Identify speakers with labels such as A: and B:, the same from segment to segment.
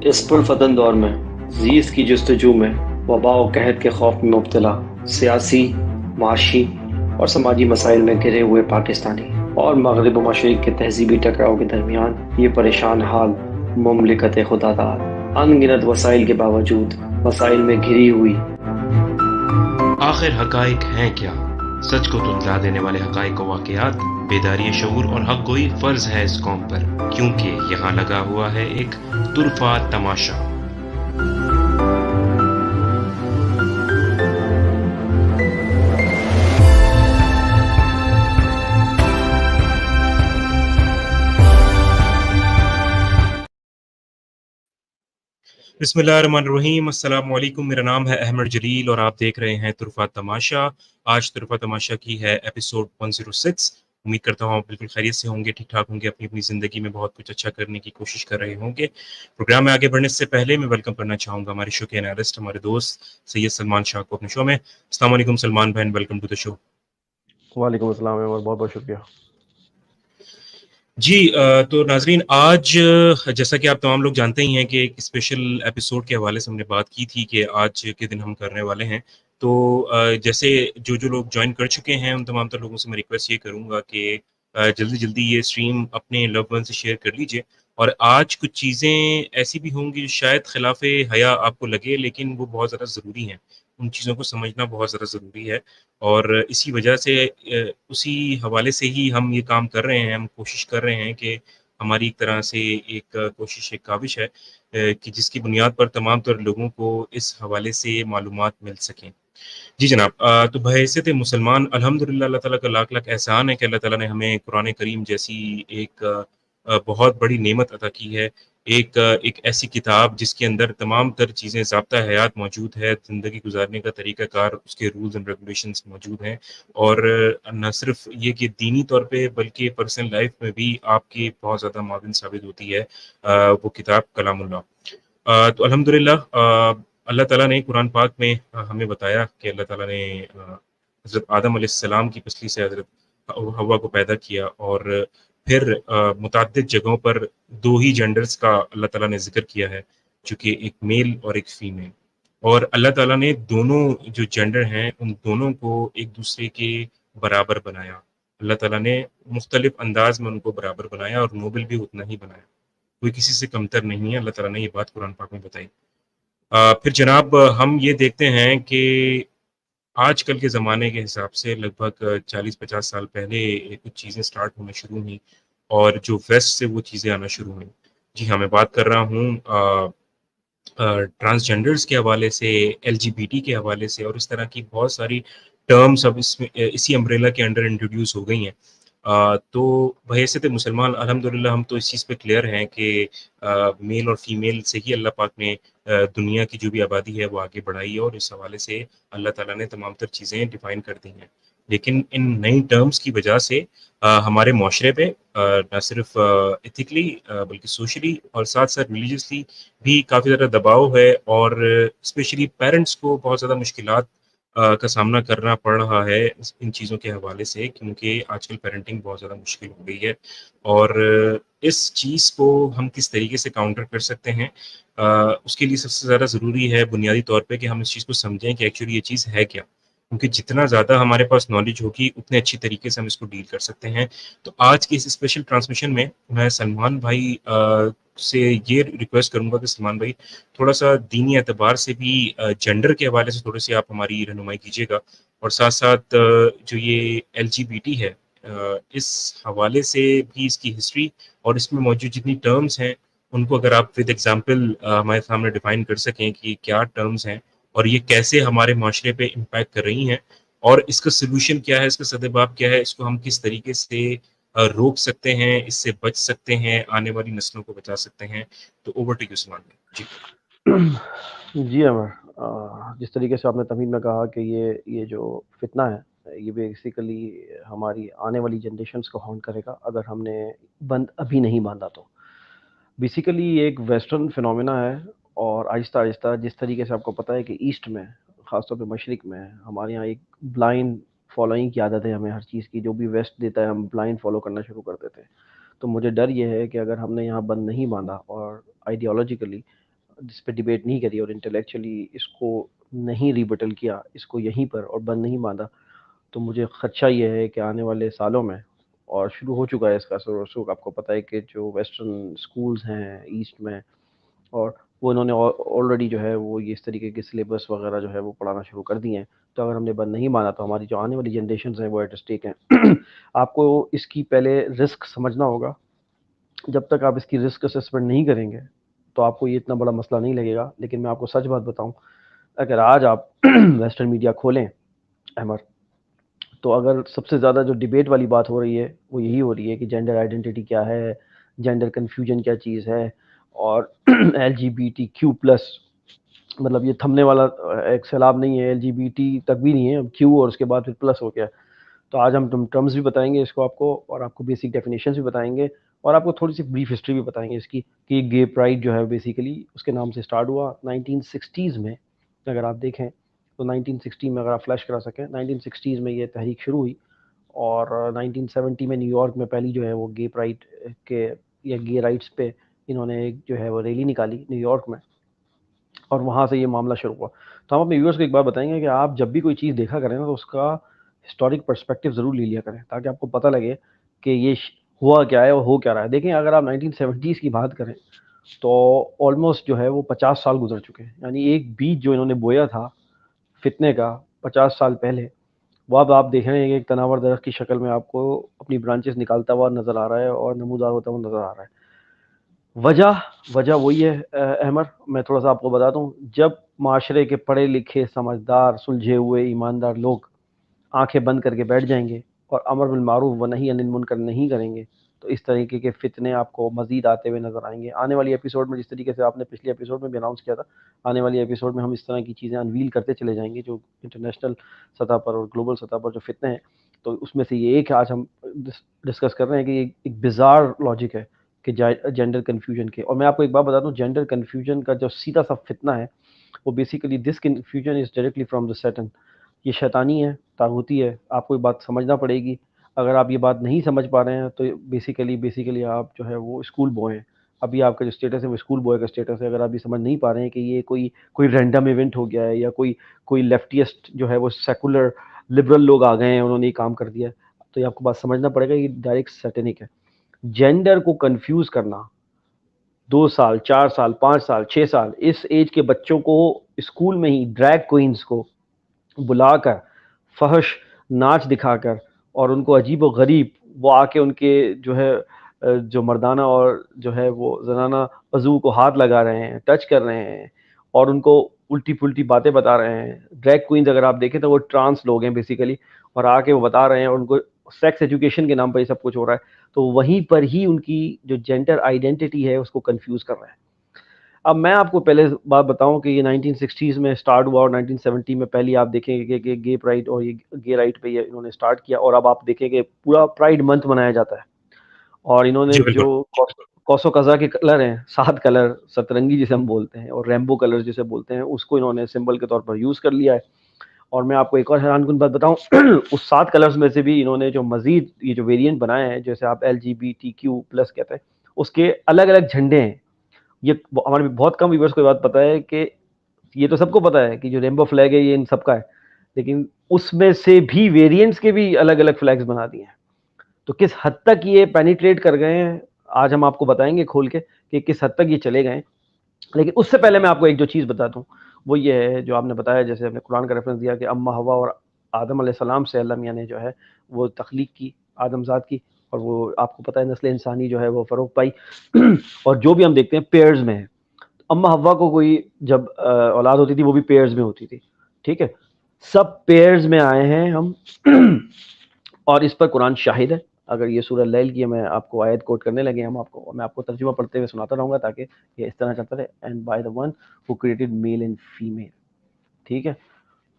A: इस पुरफतन दौर में ज़ीज़ की जस्तजू में वबा व कहत के खौफ में मुब्तला सियासी, माशी और समाजी मसाइल में घिरे हुए पाकिस्तानी और मगरब व मशरिक़ के तहज़ीबी टकराव के दरमियान ये परेशान हाल मुमलिकत खुदादाद अनगिनत वसाइल के बावजूद मसाइल में घिरी हुई।
B: आखिर हकाइक हैं क्या? सच को तुतला देने वाले हकाइक व वाक़यात, बेदारी शऊर और हक गोई फ़र्ज़ है इस कौम पर, क्योंकि यहाँ लगा हुआ है एक तुरफ़ा तमाशा। बिस्मिल्लाहिर्रहमानिर्रहीम, अस्सलाम वालेकुम। मेरा नाम है अहमद जलील और आप देख रहे हैं तुरफ़ा तमाशा। आज तुरफ़ा तमाशा की है एपिसोड 106। उम्मीद करता हूँ आप बिल्कुल खैरियत से होंगे, ठीक-ठाक होंगे, अपनी-अपनी ज़िंदगी में बहुत कुछ अच्छा करने की कोशिश कर रहे होंगे। प्रोग्राम में आगे बढ़ने से पहले मैं वेलकम करना चाहूँगा हमारे शो के एनालिस्ट, हमारे दोस्त सैयद सलमान शाह को अपने शो में। अस्सलाम वालेकुम सलमान भाई, वेलकम टू द शो।
C: वालेकुम अस्सलाम और बहुत-बहुत शुक्रिया।
B: जी तो नाज़रीन, आज जैसा कि आप तमाम लोग जानते ही हैं कि एक स्पेशल एपिसोड के हवाले से हमने बात की थी कि आज के दिन हम करने वाले हैं। तो जैसे जो लोग जॉइन कर चुके हैं उन तमाम तर लोगों से मैं रिक्वेस्ट ये करूँगा कि जल्दी-जल्दी ये स्ट्रीम अपने लव्ड वन से शेयर कर लीजिए। और आज कुछ चीज़ें ऐसी भी होंगी जो शायद खिलाफ़े हया आपको लगे, लेकिन वो बहुत ज़्यादा ज़रूरी हैं। उन चीज़ों को समझना बहुत ज़्यादा ज़रूरी है और इसी वजह से उसी हवाले से ही हम ये काम कर रहे हैं। हम कोशिश कर रहे हैं कि हमारी एक तरह से एक कोशिश, एक काविश है कि जिसकी बुनियाद पर तमाम तर लोगों को इस हवाले से मालूमात मिल सकें। जी जनाब, तो बहैसियत मुसलमान अल्हम्दुलिल्लाह अल्लाह ताला का लाख-लाख एहसान है कि अल्लाह ताला ने हमें कुरान करीम जैसी एक बहुत बड़ी नेमत अता की है। एक ऐसी किताब जिसके अंदर तमाम तर चीज़ें, ज़ाब्ता हयात मौजूद है, ज़िंदगी गुज़ारने का तरीक़ाकार, उसके रूल्स एंड रेगुलेशंस मौजूद हैं और न सिर्फ़ ये कि दीनी तौर पे बल्कि पर्सनल लाइफ़ में भी आपकी बहुत ज़्यादा मुआविन साबित होती है वो किताब कलामुल्लाह। तो अल्हम्दुलिल्लाह अल्लाह ताला ने कुरान पाक में हमें बताया कि अल्लाह ताला ने हज़रत आदम अलैहिस्सलाम की पसली से हज़रत हव्वा को पैदा किया और फिर मुतअद्दिद जगहों पर 2 ही जेंडर्स का अल्लाह ताला ने ज़िक्र किया है, जो कि एक मेल और एक फीमेल। और अल्लाह ताला ने दोनों जो जेंडर हैं, उन दोनों को एक-दूसरे के बराबर बनाया। अल्लाह ताला ने मुख्तलिफ अंदाज़ में उनको बराबर बनाया और नोबल भी उतना ही बनाया। कोई किसी से कमतर नहीं है, अल्लाह ताला ने ये बात कुरान पाक में बताई। फिर जनाब हम ये देखते हैं कि आजकल के ज़माने के हिसाब से लगभग 40-50 साल पहले कुछ चीज़ें स्टार्ट होना शुरू हुईं और जो वेस्ट से वो चीज़ें आना शुरू हुईं। जी हाँ, मैं बात कर रहा हूँ ट्रांसजेंडर्स के हवाले से, एलजीबीटी के हवाले से और इस तरह की बहुत सारी टर्म्स अब इसमें इसी अम्ब्रेला के अंडर इंट्रोड्यूस हो गई हैं। तो बहैसियत मुसलमान अल्हम्दुलिल्लाह हम तो इस चीज़ पे क्लियर हैं कि मेल और फीमेल से ही अल्लाह पाक ने दुनिया की जो भी आबादी है वो आगे बढ़ाई है और इस हवाले से अल्लाह ताला ने तमाम तर चीज़ें डिफ़ाइन कर दी हैं। लेकिन इन नई टर्म्स की वजह से हमारे मुआशरे पे ना सिर्फ़ एथिकली बल्कि सोशली और साथ-साथ रिलीजियसली भी काफ़ी ज़्यादा दबाव है और स्पेशली पेरेंट्स को बहुत ज़्यादा मुश्किलात का सामना करना पड़ रहा है इन चीज़ों के हवाले से, क्योंकि आजकल पेरेंटिंग बहुत ज़्यादा मुश्किल हो गई है और इस चीज़ को हम किस तरीके से काउंटर कर सकते हैं, उसके लिए सबसे ज़्यादा ज़रूरी है बुनियादी तौर पे कि हम इस चीज़ को समझें कि एक्चुअली ये चीज़ है क्या? क्योंकि जितना ज़्यादा हमारे पास नॉलेज होगी, उतने अच्छी तरीके से हम इसको डील कर सकते हैं। तो आज की इस स्पेशल ट्रांसमिशन में मैं सलमान भाई से ये रिक्वेस्ट करूँगा कि सलमान भाई थोड़ा-सा दीनी एतबार से भी जेंडर के हवाले से थोड़ी-सी आप हमारी रहनुमाई कीजिएगा और साथ-साथ जो ये एलजीबीटी है इस हवाले से भी इसकी हिस्ट्री और इसमें मौजूद जितनी टर्म्स हैं, उनको अगर आप विद एग्ज़ाम्पल हमारे सामने डिफ़ाइन कर सकें कि क्या टर्म्स हैं और ये कैसे हमारे माशरे पे इम्पैक्ट कर रही हैं और इसका सॉल्यूशन क्या है, इसका सद्देबाब क्या है, इसको हम किस तरीके से रोक सकते हैं, इससे बच सकते हैं, आने वाली नस्लों को बचा सकते हैं। तो ओवर टू यू सलमान भाई। जी।
C: जी अमर, जिस तरीके से आपने तमीम में कहा कि ये जो फितना है, ये बेसिकली हमारी आने वाली जनरेशन्स को हॉन्ट करेगा अगर हमने बंद अभी नहीं बांधा तो। बेसिकली ये एक वेस्टर्न फिनोमेना है और आहिस्ता-आहिस्ता जिस तरीके से आपको पता है कि ईस्ट में, ख़ासतौर पे मशरिक़ में, हमारे यहाँ एक ब्लाइंड फॉलोइंग की आदत है हमें हर चीज़ की, जो भी वेस्ट देता है हम ब्लाइंड फॉलो करना शुरू कर देते हैं। तो मुझे डर ये है कि अगर हमने यहाँ बंद नहीं बाँधा और आइडियोलॉजिकली जिस पे डिबेट नहीं करी और इंटेलेक्चुअली इसको नहीं रिबटल किया, इसको यहीं पर और बंद नहीं बांधा, तो मुझे खदशा ये है कि आने वाले सालों में, और शुरू हो चुका है इसका असर, आपको पता है कि जो वेस्टर्न स्कूल्स हैं ईस्ट में, और वो इन्होंने ऑलरेडी जो है वो ये इस तरीके के सिलेबस वगैरह जो है वो पढ़ाना शुरू कर दिए हैं। तो अगर हमने बंद नहीं माना तो हमारी जो आने वाली जनरेशन है वो एट स्टेक हैं। आपको इसकी पहले रिस्क समझना होगा। जब तक आप इसकी रिस्क असेसमेंट नहीं करेंगे तो आपको ये इतना बड़ा मसला नहीं लगेगा। लेकिन मैं आपको सच बात बताऊं, अगर आज आप वेस्टर्न मीडिया खोलें अहमद, तो अगर सबसे ज़्यादा जो डिबेट वाली बात हो रही है वो यही हो रही है कि जेंडर आइडेंटिटी क्या है, जेंडर कन्फ्यूजन क्या चीज़ है, और LGBTQ+, मतलब ये थमने वाला एक सैलाब नहीं है, LGBT तक भी नहीं है, अब Q और उसके बाद फिर प्लस हो गया। तो आज हम टर्म्स भी बताएंगे इसको आपको, और आपको बेसिक डेफिनेशंस भी बताएंगे, और आपको थोड़ी सी ब्रीफ हिस्ट्री भी बताएंगे इसकी कि गे प्राइड जो है बेसिकली उसके नाम से स्टार्ट हुआ 1960s में। अगर आप देखें तो 1960 में, अगर आप फ्लैश करा सकें, 1960s में ये तहरीक शुरू हुई, और 1970 में न्यूयॉर्क में पहली जो है वो गे प्राइड के या गे राइट्स पे इन्होंने एक जो है वो रैली निकाली न्यूयॉर्क में, और वहाँ से ये मामला शुरू हुआ। तो हम अपने व्यूअर्स को एक बात बताएंगे कि आप जब भी कोई चीज़ देखा करें ना तो उसका हिस्टोरिक पर्सपेक्टिव ज़रूर ले लिया करें, ताकि आपको पता लगे कि ये हुआ क्या है और हो क्या रहा है। देखें, अगर आप 1970s की बात करें तो ऑलमोस्ट जो है वो 50 साल गुजर चुके हैं। यानी एक बीज जो इन्होंने बोया था फितने का 50 साल पहले, वो अब आप देख रहे हैं कि एक तनावर दरख्त की शक्ल में आपको अपनी ब्रांचेस निकालता हुआ नज़र आ रहा है और नमूदार होता हुआ नज़र आ रहा है। वजह वही है अहमद, मैं थोड़ा सा आपको बता दूं। जब माशरे के पढ़े लिखे, समझदार, सुलझे हुए, ईमानदार लोग आंखें बंद करके बैठ जाएंगे और अमर बिल मारूफ व नही अनिल मुनकर नहीं करेंगे, तो इस तरीके के फितने आपको मजीद आते हुए नजर आएंगे। आने वाली एपिसोड में, जिस तरीके से आपने पिछले एपिसोड में भी अनाउंस किया था, आने वाली एपिसोड में हम इस तरह की चीज़ें अनवील करते चले जाएंगे जो इंटरनेशनल सतह पर और ग्लोबल सतह पर जो फितने हैं। तो उसमें से ये एक आज हम डिस्कस कर रहे हैं कि एक बिजार लॉजिक है कि जेंडर कन्फ्यूजन के। और मैं आपको एक बात बता दूं, जेंडर कन्फ्यूजन का जो सीधा सा फितना है वो basically this confusion is directly from the Satan. ये शैतानी है, तागूती है, आपको ये बात समझना पड़ेगी। अगर आप ये बात नहीं समझ पा रहे हैं तो बेसिकली आप जो है वो स्कूल बॉय हैं। अभी आपका जो स्टेटस है वो स्कूल बॉय का स्टेटस है। अगर आप ये समझ नहीं पा रहे हैं कि ये कोई कोई रैंडम इवेंट हो गया है, या कोई लेफ्टिस्ट जो है वो सेकुलर लिबरल लोग आ गए हैं, उन्होंने ये काम कर दिया है, तो ये आपको बात समझना पड़ेगा, ये डायरेक्ट सैटेनिक है। जेंडर को कंफ्यूज करना 2 साल, 4 साल, 5 साल, 6 साल, इस एज के बच्चों को स्कूल में ही ड्रैग क्वींस को बुलाकर फहश नाच दिखाकर और उनको अजीब व गरीब, वो आके उनके जो है जो मर्दाना और जो है वो जनाना अज़ू को हाथ लगा रहे हैं, टच कर रहे हैं, और उनको उल्टी पुल्टी बातें बता रहे हैं। ड्रैग क्वींस अगर आप देखें तो वो ट्रांस लोग हैं बेसिकली, और आके वो बता रहे हैं, और उनको सेक्स एजुकेशन के नाम पर ये सब कुछ हो रहा है। तो वहीं पर ही उनकी जो जेंडर आइडेंटिटी है उसको कंफ्यूज कर रहा है। अब मैं आपको पहले बात बताऊं कि ये 1960s में स्टार्ट हुआ, और 1970 में पहली आप देखेंगे कि गे प्राइड और ये गे राइट पे ये इन्होंने स्टार्ट किया, और अब आप देखेंगे पूरा प्राइड मंथ मनाया जाता है। और इन्होंने
B: जी बिल्कुल।
C: जो कौसो कज़ा के कलर हैं, 7 कलर, सतरंगी जिसे हम बोलते हैं और रेम्बो कलर जिसे बोलते हैं, उसको इन्होंने सिंबल के तौर पर यूज़ कर लिया है। और मैं आपको एक और हैरानकुन बात बताऊं, उस 7 कलर्स में से भी इन्होंने जो मजीद ये जो वेरिएंट बनाए हैं, जैसे आप LGBTQ+ कहते हैं, उसके अलग अलग झंडे हैं। ये हमारे बहुत कम व्यूअर्स को ये बात पता है कि ये तो सबको पता है कि जो रेनबो फ्लैग है ये इन सबका है, लेकिन उसमें से भी वेरिएंट्स के भी अलग अलग फ्लैग्स बना दिए हैं। तो किस हद तक ये पेनिट्रेट कर गए हैं, आज हम आपको बताएंगे खोल के कि किस हद तक ये चले गए। लेकिन उससे पहले मैं आपको एक जो चीज़ बता दूं, वो ये है जो आपने बताया, जैसे आपने कुरान का रेफरेंस दिया कि अम्मा हवा और आदम अलैहिस्सलाम से अल्लाह मियां ने जो है वो तख्लीक की, आदमजाद की, और वो आपको पता है नस्ल इंसानी जो है वो फ़रोग पाई। और जो भी हम देखते हैं पेयर्स में है। अम्मा हव्वा को कोई जब औलाद होती थी वो भी पेयर्स में होती थी, ठीक है, सब पेयर्स में आए हैं हम। और इस पर कुरान शाहिद है। अगर ये सूरह लैल की मैं आपको आयत कोट करने लगे हम आपको, मैं आपको तर्जुमा पढ़ते हुए सुनाता रहूँगा ताकि ये इस तरह चलता रहे। And by the one who created mail and female, ठीक है।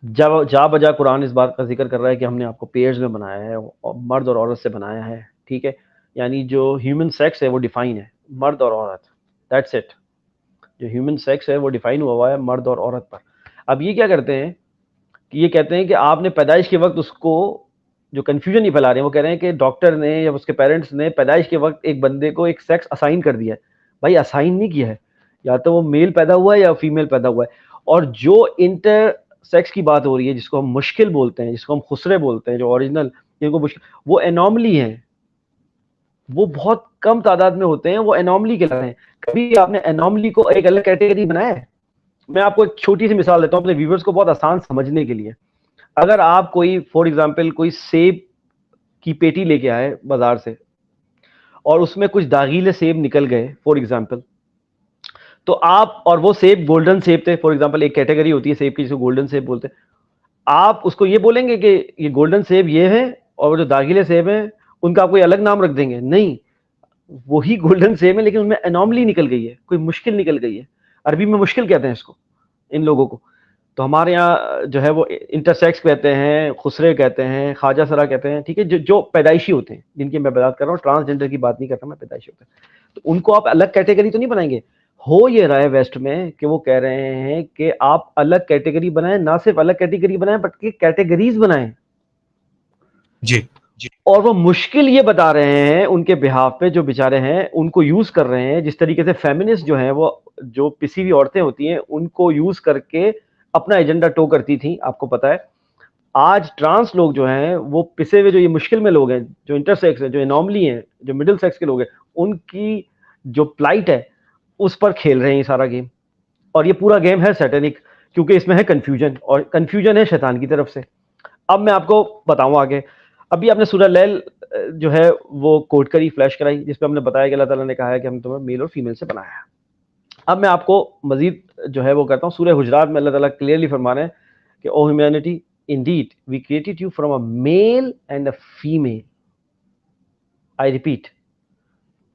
C: जब जा बजा कुरान इस बात का जिक्र कर रहा है कि हमने आपको पेयर्स में बनाया है और मर्द और औरत से बनाया है, ठीक है। यानी जो ह्यूमन सेक्स है वो डिफाइन है, मर्द और औरत, दैट्स इट। जो ह्यूमन सेक्स है वो डिफाइन हुआ है मर्द और औरत पर। अब ये क्या करते हैं कि ये कहते हैं कि आपने पैदाइश के वक्त उसको, जो कन्फ्यूजन नहीं फैला रहे हैं, वो कह रहे हैं कि डॉक्टर ने या उसके पेरेंट्स ने पैदाइश के वक्त एक बंदे को एक सेक्स असाइन कर दिया है। भाई असाइन नहीं किया है, या तो वो मेल पैदा हुआ है या फीमेल पैदा हुआ है। और जो इंटर सेक्स की बात हो रही है, जिसको हम मुश्किल बोलते हैं, जिसको हम खुसरे बोलते हैं, जो ओरिजिनल जिनको मुश्किल, वो एनॉमली हैं, वो बहुत कम तादाद में होते हैं, वो एनॉमली कहलाते हैं। कभी आपने एनॉमली को एक अलग कैटेगरी बनाया है? मैं आपको एक छोटी सी मिसाल देता हूँ अपने व्यूवर्स को बहुत आसान समझने के लिए। अगर आप कोई फॉर एग्जांपल कोई सेब की पेटी लेके आए बाजार से और उसमें कुछ दागीले सेब निकल गए फॉर एग्जांपल, तो आप, और वो सेब गोल्डन सेब थे फॉर एग्जांपल, एक कैटेगरी होती है सेब की जिसको गोल्डन सेब बोलते हैं, आप उसको ये बोलेंगे कि ये गोल्डन सेब ये है और जो दागीले सेब हैं उनका आप कोई अलग नाम रख देंगे? नहीं, वही गोल्डन सेब है लेकिन उनमें एनॉमली निकल गई है, कोई मुश्किल निकल गई है। अरबी में मुश्किल कहते हैं इसको, इन लोगों को। तो हमारे यहाँ जो है वो इंटरसेक्स कहते हैं, खुसरे कहते हैं, ख्वाजा सरा कहते हैं, ठीक है, जो जो पैदाइशी होते हैं, जिनकी मैं बात कर रहा हूँ, ट्रांसजेंडर की बात नहीं करता मैं, पैदाइशी होते हैं। तो उनको आप अलग कैटेगरी तो नहीं बनाएंगे। हो ये रहा है वेस्ट में कि वो कह रहे हैं कि आप अलग कैटेगरी बनाएं, ना सिर्फ अलग कैटेगरी बनाएं बल्कि कैटेगरीज बनाएं।
B: जी जी।
C: और वो मुश्किल ये बता रहे हैं उनके बिहाफ पे, जो बेचारे हैं उनको यूज कर रहे हैं, जिस तरीके से फेमिनिस्ट जो हैं वो, जो पिसी हुई औरतें होती हैं उनको यूज करके अपना एजेंडा टो करती थी, आपको पता है। आज ट्रांस लोग जो हैं वो पिसे हुए, जो ये मुश्किल में लोग हैं, जो इंटरसेक्स है, जो एनॉमली हैं, जो मिडिल सेक्स के लोग हैं, उनकी जो प्लाइट है उस पर खेल रहे हैं ये सारा गेम। और ये पूरा गेम है सैटेनिक, क्योंकि इसमें है कंफ्यूजन, और कंफ्यूजन है शैतान की तरफ से। अब मैं आपको बताऊं आगे। अभी आपने सूरह लैल जो है वो कोट करी, फ्लैश कराई, जिसमें हमने बताया कि अल्लाह ताला ने कहा है कि हम तुम्हें मेल और फीमेल से बनाया है। अब मैं आपको मजीद जो है वो करता हूँ। सूरह हुजरात में अल्लाह ताला क्लियरली फरमा रहे हैं कि O humanity, indeed we created you from a male and a female. I repeat,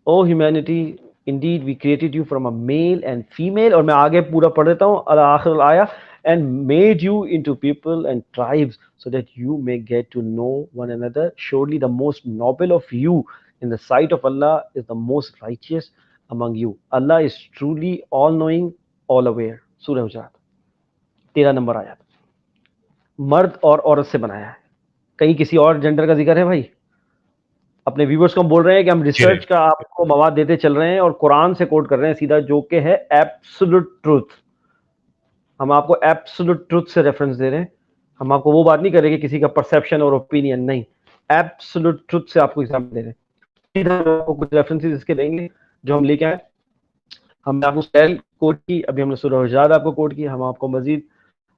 C: O humanity, indeed we created you from a male and female. और मैं आगे पूरा पढ़ देता हूँ, आखिर आया, and made you into people and tribes so that you may get to know one another. Surely the most noble of you in the sight of Allah is the most righteous among you. Allah is truly all knowing, all aware. सूरह हुजरात 13 number आयत। मर्द और औरत से बनाया है, कहीं किसी और जेंडर का जिक्र है भाई? अपने व्यूवर्स को हम बोल रहे हैं कि हम रिसर्च का आपको मवाद देते चल रहे हैं और कुरान से कोट कर रहे हैं सीधा, जो कि है एब्सोल्यूट ट्रूथ। हम आपको एब्सोल्यूट ट्रुथ से रेफरेंस दे रहे हैं। हम आपको वो बात नहीं करेंगे किसी का परसेप्शन और ओपिनियन, नहीं, एब्सोल्यूट ट्रुथ से आपको एग्जाम्पल दे रहे हैं। आपको कुछ रेफरेंसेस इसके देंगे जो हम लेके आए। हमने आपको स्टाइल कोट की, अभी हमने सूरह हुजरात आपको कोट की, हम आपको मजीद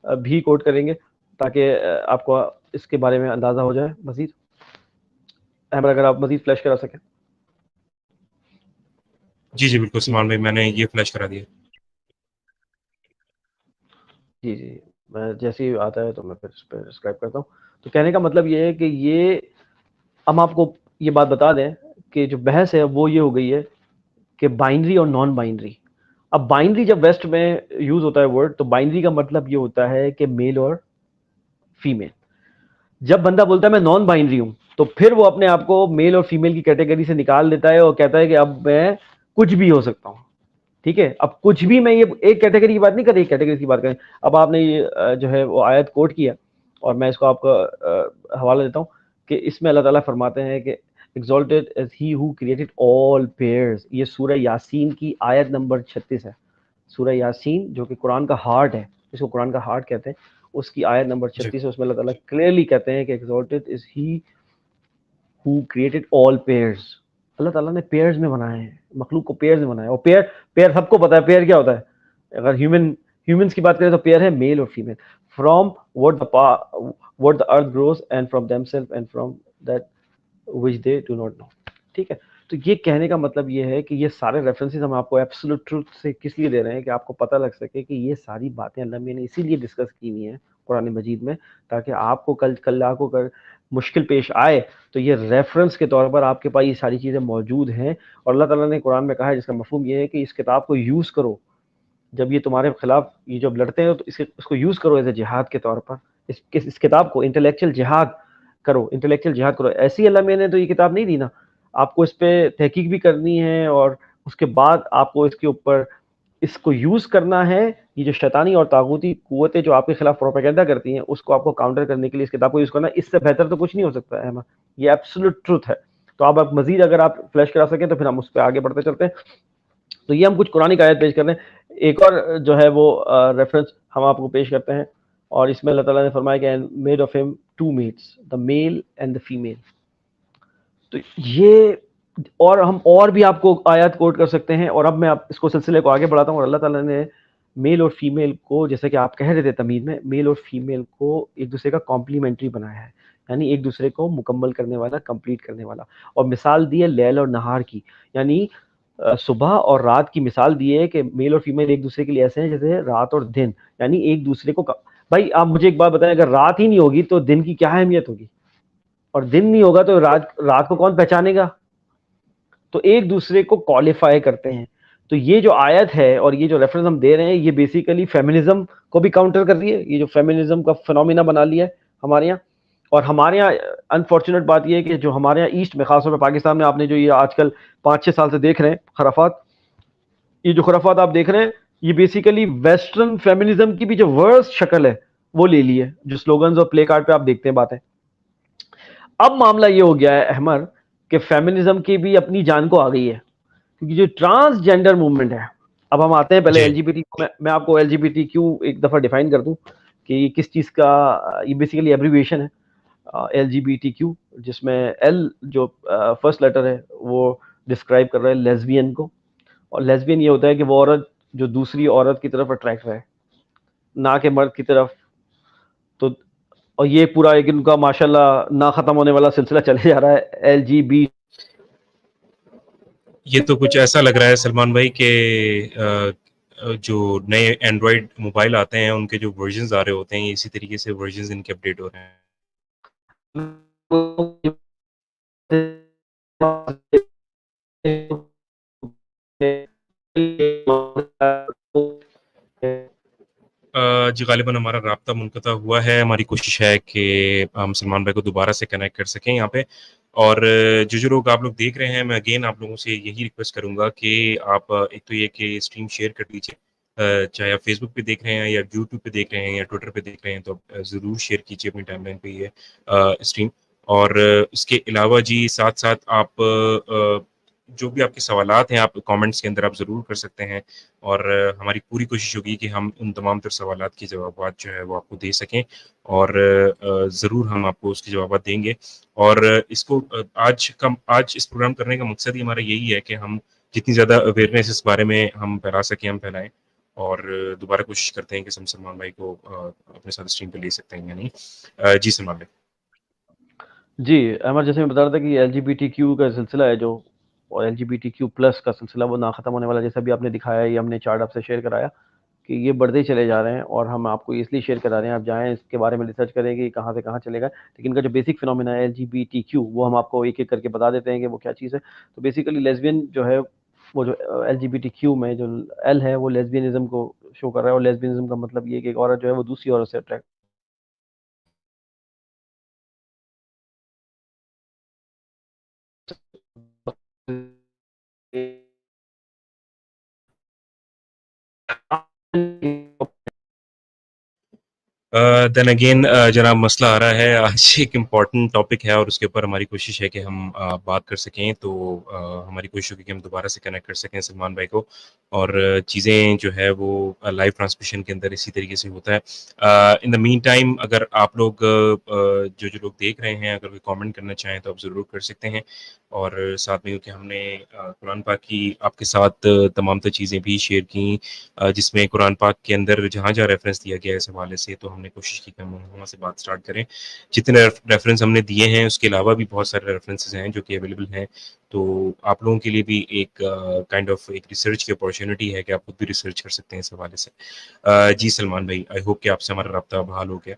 C: भी कोट करेंगे ताकि आपको इसके बारे में अंदाजा हो जाए मजीद। अगर आप मजीद फ्लैश करा सकें।
B: जी जी बिल्कुल सलमान भाई, मैंने ये फ्लैश करा दिया।
C: जी जी, मैं जैसे ही आता है तो मैं फिर इस पर सब्सक्राइब करता हूँ। तो कहने का मतलब ये है कि ये, हम आपको ये बात बता दें कि जो बहस है वो ये हो गई है कि बाइनरी और नॉन बाइनरी। अब बाइनरी जब वेस्ट में यूज होता है वर्ड, तो बाइनरी का मतलब ये होता है कि मेल और फीमेल। जब बंदा बोलता है मैं नॉन बाइनरी हूं, तो फिर वो अपने आप को मेल और फीमेल की कैटेगरी से निकाल देता है और कहता है कि अब मैं कुछ भी हो सकता हूं। ठीक है, अब कुछ भी, मैं ये एक कैटेगरी की बात नहीं कर रही, कैटेगरी की बात करें। अब आपने ये जो है वो आयत कोट किया और मैं इसको आपको हवाला देता हूँ कि इसमें अल्लाह ताला फरमाते हैं कि exalted as he who created all pairs। ये सूरह यासीन की आयत नंबर 36 है। सूरह यासीन जो कि कुरान का हार्ट है, इसको कुरान का हार्ट कहते हैं, उसकी आयत नंबर 36 है। उसमें अल्लाह ताला क्लियरली कहते हैं कि exalted is he who created all pairs। अल्लाह ताला ने पेयर्स में बनाए हैं, मखलूक को पेयर्स में बनाया। और पेयर, पेयर सबको पता है पेयर क्या होता है। अगर ह्यूमंस की बात करें तो पेयर है मेल और female. From what the earth grows and from themselves and from that which they do not know। ठीक है, तो ये कहने का मतलब ये है कि ये सारे रेफरेंसेस हम आपको एब्सोल्यूट ट्रूथ से किस लिए दे रहे हैं कि आपको पता लग सके कि ये सारी बातें अल्लाह ने इसीलिए डिस्कस की हुई हैं कुरान मजीद में, ताकि आपको कल आपको मुश्किल पेश आए तो ये रेफरेंस के तौर पर आपके पास ये सारी चीज़ें मौजूद हैं। और अल्लाह ताला ने कुरान में कहा है, जिसका मफहूम ये है कि इस किताब को यूज़ करो, जब ये तुम्हारे खिलाफ ये जब लड़ते हैं तो इसको यूज़ करो एज ए जिहाद के तौर पर। इस किताब को इंटेलेक्चुअल जिहाद करो, इंटेलेक्चुअल जिहाद करो। ऐसी अल्लाह मैंने तो ये किताब नहीं दी ना, आपको इस पर तहकीक भी करनी है और उसके बाद आपको इसके ऊपर इसको यूज़ करना है। ये जो शैतानी और तागूती कुव्वतें जो आपके खिलाफ प्रोपेगेंडा करती हैं, उसको आपको काउंटर करने के लिए इस किताब को यूज़ करना है। इससे बेहतर तो कुछ नहीं हो सकता है अहमद, ये एब्सोल्यूट ट्रूथ है। तो आप मजीद अगर आप फ्लैश करा सकें तो फिर हम उस पर आगे बढ़ते चलते हैं। तो ये हम कुछ कुरानिक आयत पेश कर रहे हैं। एक और जो है वो रेफरेंस हम आपको पेश करते हैं, और इसमें अल्लाह ताला ने फरमाया कि made of him two mates, the male and the female. तो ये, और हम और भी आपको आयत कोट कर सकते हैं, और अब मैं आप इसको सिलसिले को आगे बढ़ाता हूँ। और अल्लाह ताला ने मेल और फीमेल को, जैसे कि आप कह रहे थे तमीद में, मेल और फीमेल को एक दूसरे का कॉम्प्लीमेंट्री बनाया है, यानी एक दूसरे को मुकम्मल करने वाला, कंप्लीट करने वाला। और मिसाल दी है लैल और नहार की, यानी सुबह और रात की मिसाल दी है कि मेल और फीमेल एक दूसरे के लिए ऐसे हैं जैसे रात और दिन, यानी एक दूसरे को भाई आप मुझे एक बात बताएं, अगर रात ही नहीं होगी तो दिन की क्या अहमियत होगी, और दिन नहीं होगा तो रात को कौन पहचानेगा। तो एक दूसरे को क्वालिफाई करते हैं। तो ये जो आयत है और ये जो रेफरेंस हम दे रहे हैं, ये बेसिकली फेमिनिज्म को भी काउंटर कर रही है। ये जो फेमिनिज्म का फिनोमिना बना लिया है हमारे यहाँ। और हमारे यहाँ अनफॉर्चुनेट बात ये है कि जो हमारे यहाँ ईस्ट में, खासतौर पर पाकिस्तान में, आपने जो ये आजकल 5-6 साल से देख रहे हैं खराफात, ये जो खराफात आप देख रहे हैं, ये बेसिकली वेस्टर्न फेमिनिज्म की भी जो वर्स्ट शक्ल है वो ले ली है, जो स्लोगन्स और प्ले कार्ड पे आप देखते हैं बातें। अब मामला ये हो गया है अहमर कि फेमिनिज्म की भी अपनी जान को आ गई है, क्योंकि जो ट्रांसजेंडर मूवमेंट है, अब हम आते हैं पहले
B: जी
C: एलजीबीटी को। मैं आपको एलजीबीटी क्यू एक दफा डिफाइन कर दूं कि ये किस चीज का, ये बेसिकली एब्रीविएशन है एलजीबीटी क्यू, जिसमें एल जो फर्स्ट लेटर है वो डिस्क्राइब कर रहा है लेस्बियन को। और लेस्बियन ये होता है कि वो औरत जो दूसरी औरत की तरफ अट्रैक्ट है, ना कि मर्द की तरफ। तो और ये पूरा एक इनका माशाल्लाह ना खत्म होने वाला सिलसिला चले जा रहा है एलजीबी।
B: ये तो कुछ ऐसा लग रहा है सलमान भाई कि जो नए एंड्रॉयड मोबाइल आते हैं उनके जो वर्जन्स आ रहे होते हैं, इसी तरीके से वर्जन्स इनके अपडेट हो रहे हैं। जी गालिबन हमारा राब्ता मुनक़ता हुआ है। हमारी कोशिश है कि हम सलमान भाई को दोबारा से कनेक्ट कर सकें यहाँ पे। और जो लोग आप लोग देख रहे हैं, मैं अगेन आप लोगों से यही रिक्वेस्ट करूँगा कि आप एक तो ये कि स्ट्रीम शेयर कर दीजिए, चाहे आप फेसबुक पे देख रहे हैं या यूट्यूब पे देख रहे हैं या ट्विटर पे देख रहे हैं, तो ज़रूर शेयर कीजिए अपनी टाइमलाइन पे ये स्ट्रीम। और इसके अलावा जी साथ-साथ आप जो भी आपके सवालात हैं, आप कमेंट्स के अंदर आप ज़रूर कर सकते हैं, और हमारी पूरी कोशिश होगी कि हम उन तमाम तर सवालात के जवाबात जो है वो आपको दे सकें, और ज़रूर हम आपको उसके जवाबात देंगे। और इसको आज इस प्रोग्राम करने का मकसद ही हमारा यही है कि हम जितनी ज़्यादा अवेयरनेस इस बारे में हम फैला सकें, हम फैलाएँ। और दोबारा कोशिश करते हैं कि हम सलमान भाई को अपने साथ स्ट्रीम पे ले सकते हैं या नहीं। जी सलमान भाई।
C: जी अहमद, जैसे मैं बता रहा था कि एलजीबीटी क्यू का सिलसिला है जो, और एलजीबीटी क्यू प्लस का सिलसिला वो ना ख़त्म होने वाला, जैसा भी आपने दिखाया, ये हमने चार्ट आपसे शेयर कराया कि ये बढ़ते ही चले जा रहे हैं, और हम आपको इसलिए शेयर करा रहे हैं, आप जाएँ इसके बारे में रिसर्च करें कि कहाँ से कहाँ चलेगा। लेकिन इनका जो बेसिक फिनोमिना है एलजीबीटी क्यू, वो हम आपको एक एक करके बता देते हैं कि वो क्या चीज़ है। तो बेसिकली लेस्बियन जो है, वो जो एलजीबीटी क्यू में जो एल है वो लेस्बियनिज्म को शो कर रहा है, और लेस्बियनिज्म का मतलब ये है कि एक औरत जो है वो दूसरी औरत से अट्रैक्ट
B: देन अगेन जनाब मसला आ रहा है, आज एक इम्पॉर्टेंट टॉपिक है और उसके ऊपर हमारी कोशिश है कि हम बात कर सकें। तो हमारी कोशिश होगी कि हम दोबारा से कनेक्ट कर सकें सलमान भाई को, और चीज़ें जो है वो लाइव ट्रांसमिशन के अंदर इसी तरीके से होता है। इन द मीन टाइम अगर आप लोग जो लोग देख रहे हैं, अगर कोई कमेंट करना चाहें तो आप ज़रूर कर सकते हैं। और साथ में क्योंकि हमने कुरान पाक की आपके साथ तमाम तर चीज़ें भी शेयर की, जिसमें कुरान पाक के अंदर जहाँ-जहाँ रेफ़रेंस दिया गया है इस हवाले से, तो हमने कोशिश की कि हम वहाँ से बात स्टार्ट करें। जितने रेफ़रेंस हमने दिए हैं, उसके अलावा भी बहुत सारे रेफ़रेंसेस हैं जो कि अवेलेबल हैं। तो आप लोगों के लिए भी एक काइंड ऑफ एक रिसर्च की अपॉर्च्युनिटी है कि आप खुद भी रिसर्च कर सकते हैं इस हवाले से। जी सलमान भाई, आई होप कि आपसे हमारा राब्ता बहाल हो गया।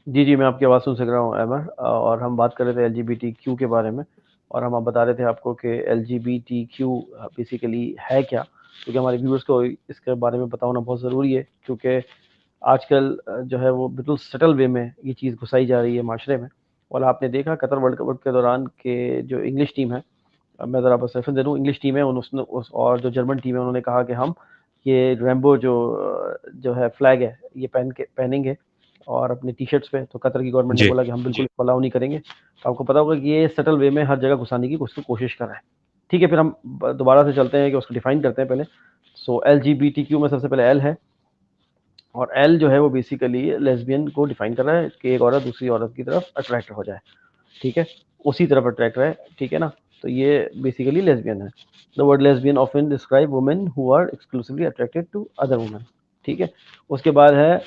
C: जी, मैं आपकी आवाज़ सुन सक रहा हूँ अमर, और हम बात कर रहे थे एलजीबीटीक्यू के बारे में, और हम बता रहे थे आपको कि एलजीबीटीक्यू बेसिकली है क्या, क्योंकि हमारे व्यूअर्स को इसके बारे में पता होना बहुत ज़रूरी है, क्योंकि आजकल जो है वो बिल्कुल सटल वे में ये चीज़ घुसाई जा रही है माशरे में। और आपने देखा कतर वर्ल्ड कप के दौरान के जो इंग्लिश टीम है, मैं ज़रा बस रेफरेंस दे दूँ, इंग्लिश टीम है और जो जर्मन टीम है, उन्होंने कहा कि हम ये रेम्बो जो है फ्लैग है, ये पहनेंगे और अपने टी शर्ट्स पे। तो कतर की गवर्नमेंट ने
B: जी।
C: बोला कि हम बिल्कुल अलाउ नहीं करेंगे। तो आपको पता होगा कि ये सटल वे में हर जगह घुसाने की उसको कोशिश कर रहे हैं। ठीक है, फिर हम दोबारा से चलते हैं कि उसको डिफाइन करते हैं पहले। सो LGBTQ में सबसे पहले L है, और L जो है वो बेसिकली लेस्बियन को डिफाइन कर रहा है कि एक औरत दूसरी औरत की तरफ अट्रैक्ट हो जाए, ठीक है, उसी तरफ अट्रैक्ट रहे, ठीक है ना। तो ये बेसिकली लेस्बियन है। The word lesbian often describe women who are exclusively attracted to other women, ठीक है। उसके बाद है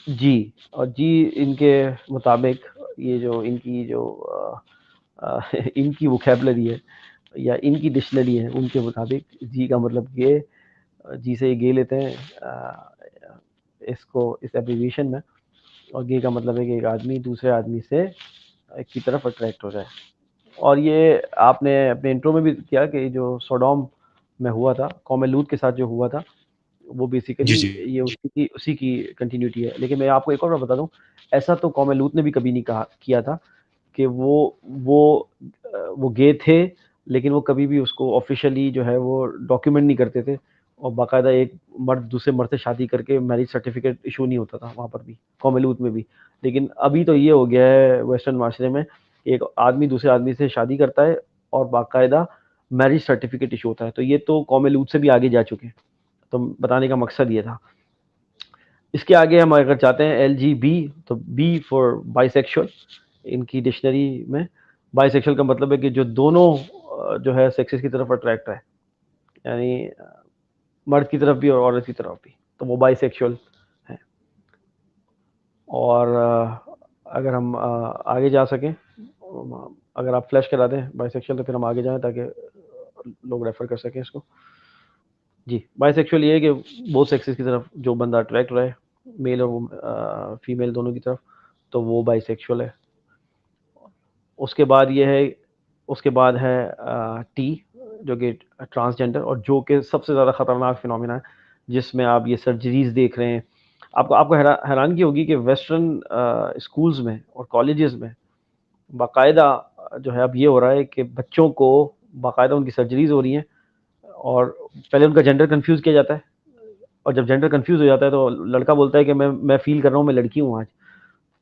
C: जी, और जी इनके मुताबिक ये जो इनकी जो इनकी वोकैबुलरी है या इनकी डिक्शनरी है, उनके मुताबिक जी का मतलब गे, जी से ये गे लेते हैं इसको इस एब्रीविएशन में, और गे का मतलब है कि एक आदमी दूसरे आदमी से की तरफ अट्रैक्ट हो जाए। और ये आपने अपने इंट्रो में भी किया कि जो सोडोम में हुआ था, कौम लूत के साथ जो हुआ था, वो बेसिकली
B: जी, जी।
C: ये उसी की कंटिन्यूटी है। लेकिन मैं आपको एक और बात बता दूं, ऐसा तो कौम लूत ने भी कभी नहीं कहा किया था कि वो गे थे, लेकिन वो कभी भी उसको ऑफिशियली जो है वो डॉक्यूमेंट नहीं करते थे, और बाकायदा एक मर्द दूसरे मर्द से शादी करके मैरिज सर्टिफिकेट इशू नहीं होता था वहाँ पर भी, कौम लूत में भी। लेकिन अभी तो ये हो गया है वेस्टर्न माशरे में, एक आदमी दूसरे आदमी से शादी करता है और बाकायदा मैरिज सर्टिफिकेट इशू होता है। तो ये तो कौम लूत से भी आगे जा चुके हैं। तो बताने का मकसद ये था। इसके आगे हम अगर चाहते हैं LGB, तो B फॉर बाइसेक्सुअल, इनकी डिक्शनरी में बाइसेक्सुअल का मतलब है कि जो दोनों जो है सेक्सेस की तरफ अट्रैक्ट है, यानी मर्द की तरफ भी और औरत की तरफ भी, तो वो बाइसेक्सुअल है। और अगर हम आगे जा सकें, अगर आप फ्लैश करा दें बाइसेक्सुअल, तो फिर हम आगे जाएं ताकि लोग रेफर कर सकें इसको। जी, बाइसेक्सुअल ये है कि बोथ सेक्सेस की तरफ जो बंदा अट्रैक्ट रहे, मेल और फीमेल दोनों की तरफ, तो वो बाइसेक्सुअल है। उसके बाद ये है, उसके बाद है T, जो कि ट्रांसजेंडर, और जो कि सबसे ज़्यादा ख़तरनाक फिनोमिना है, जिसमें आप ये सर्जरीज देख रहे हैं। आपको हैरानगी होगी कि वेस्टर्न स्कूल्स में और कॉलेजेस में बाकायदा जो है अब ये हो रहा है कि बच्चों को बाकायदा उनकी सर्जरीज हो रही हैं, और पहले उनका जेंडर कंफ्यूज किया जाता है, और जब जेंडर कंफ्यूज हो जाता है तो लड़का बोलता है कि मैं फील कर रहा हूँ मैं लड़की हूँ आज।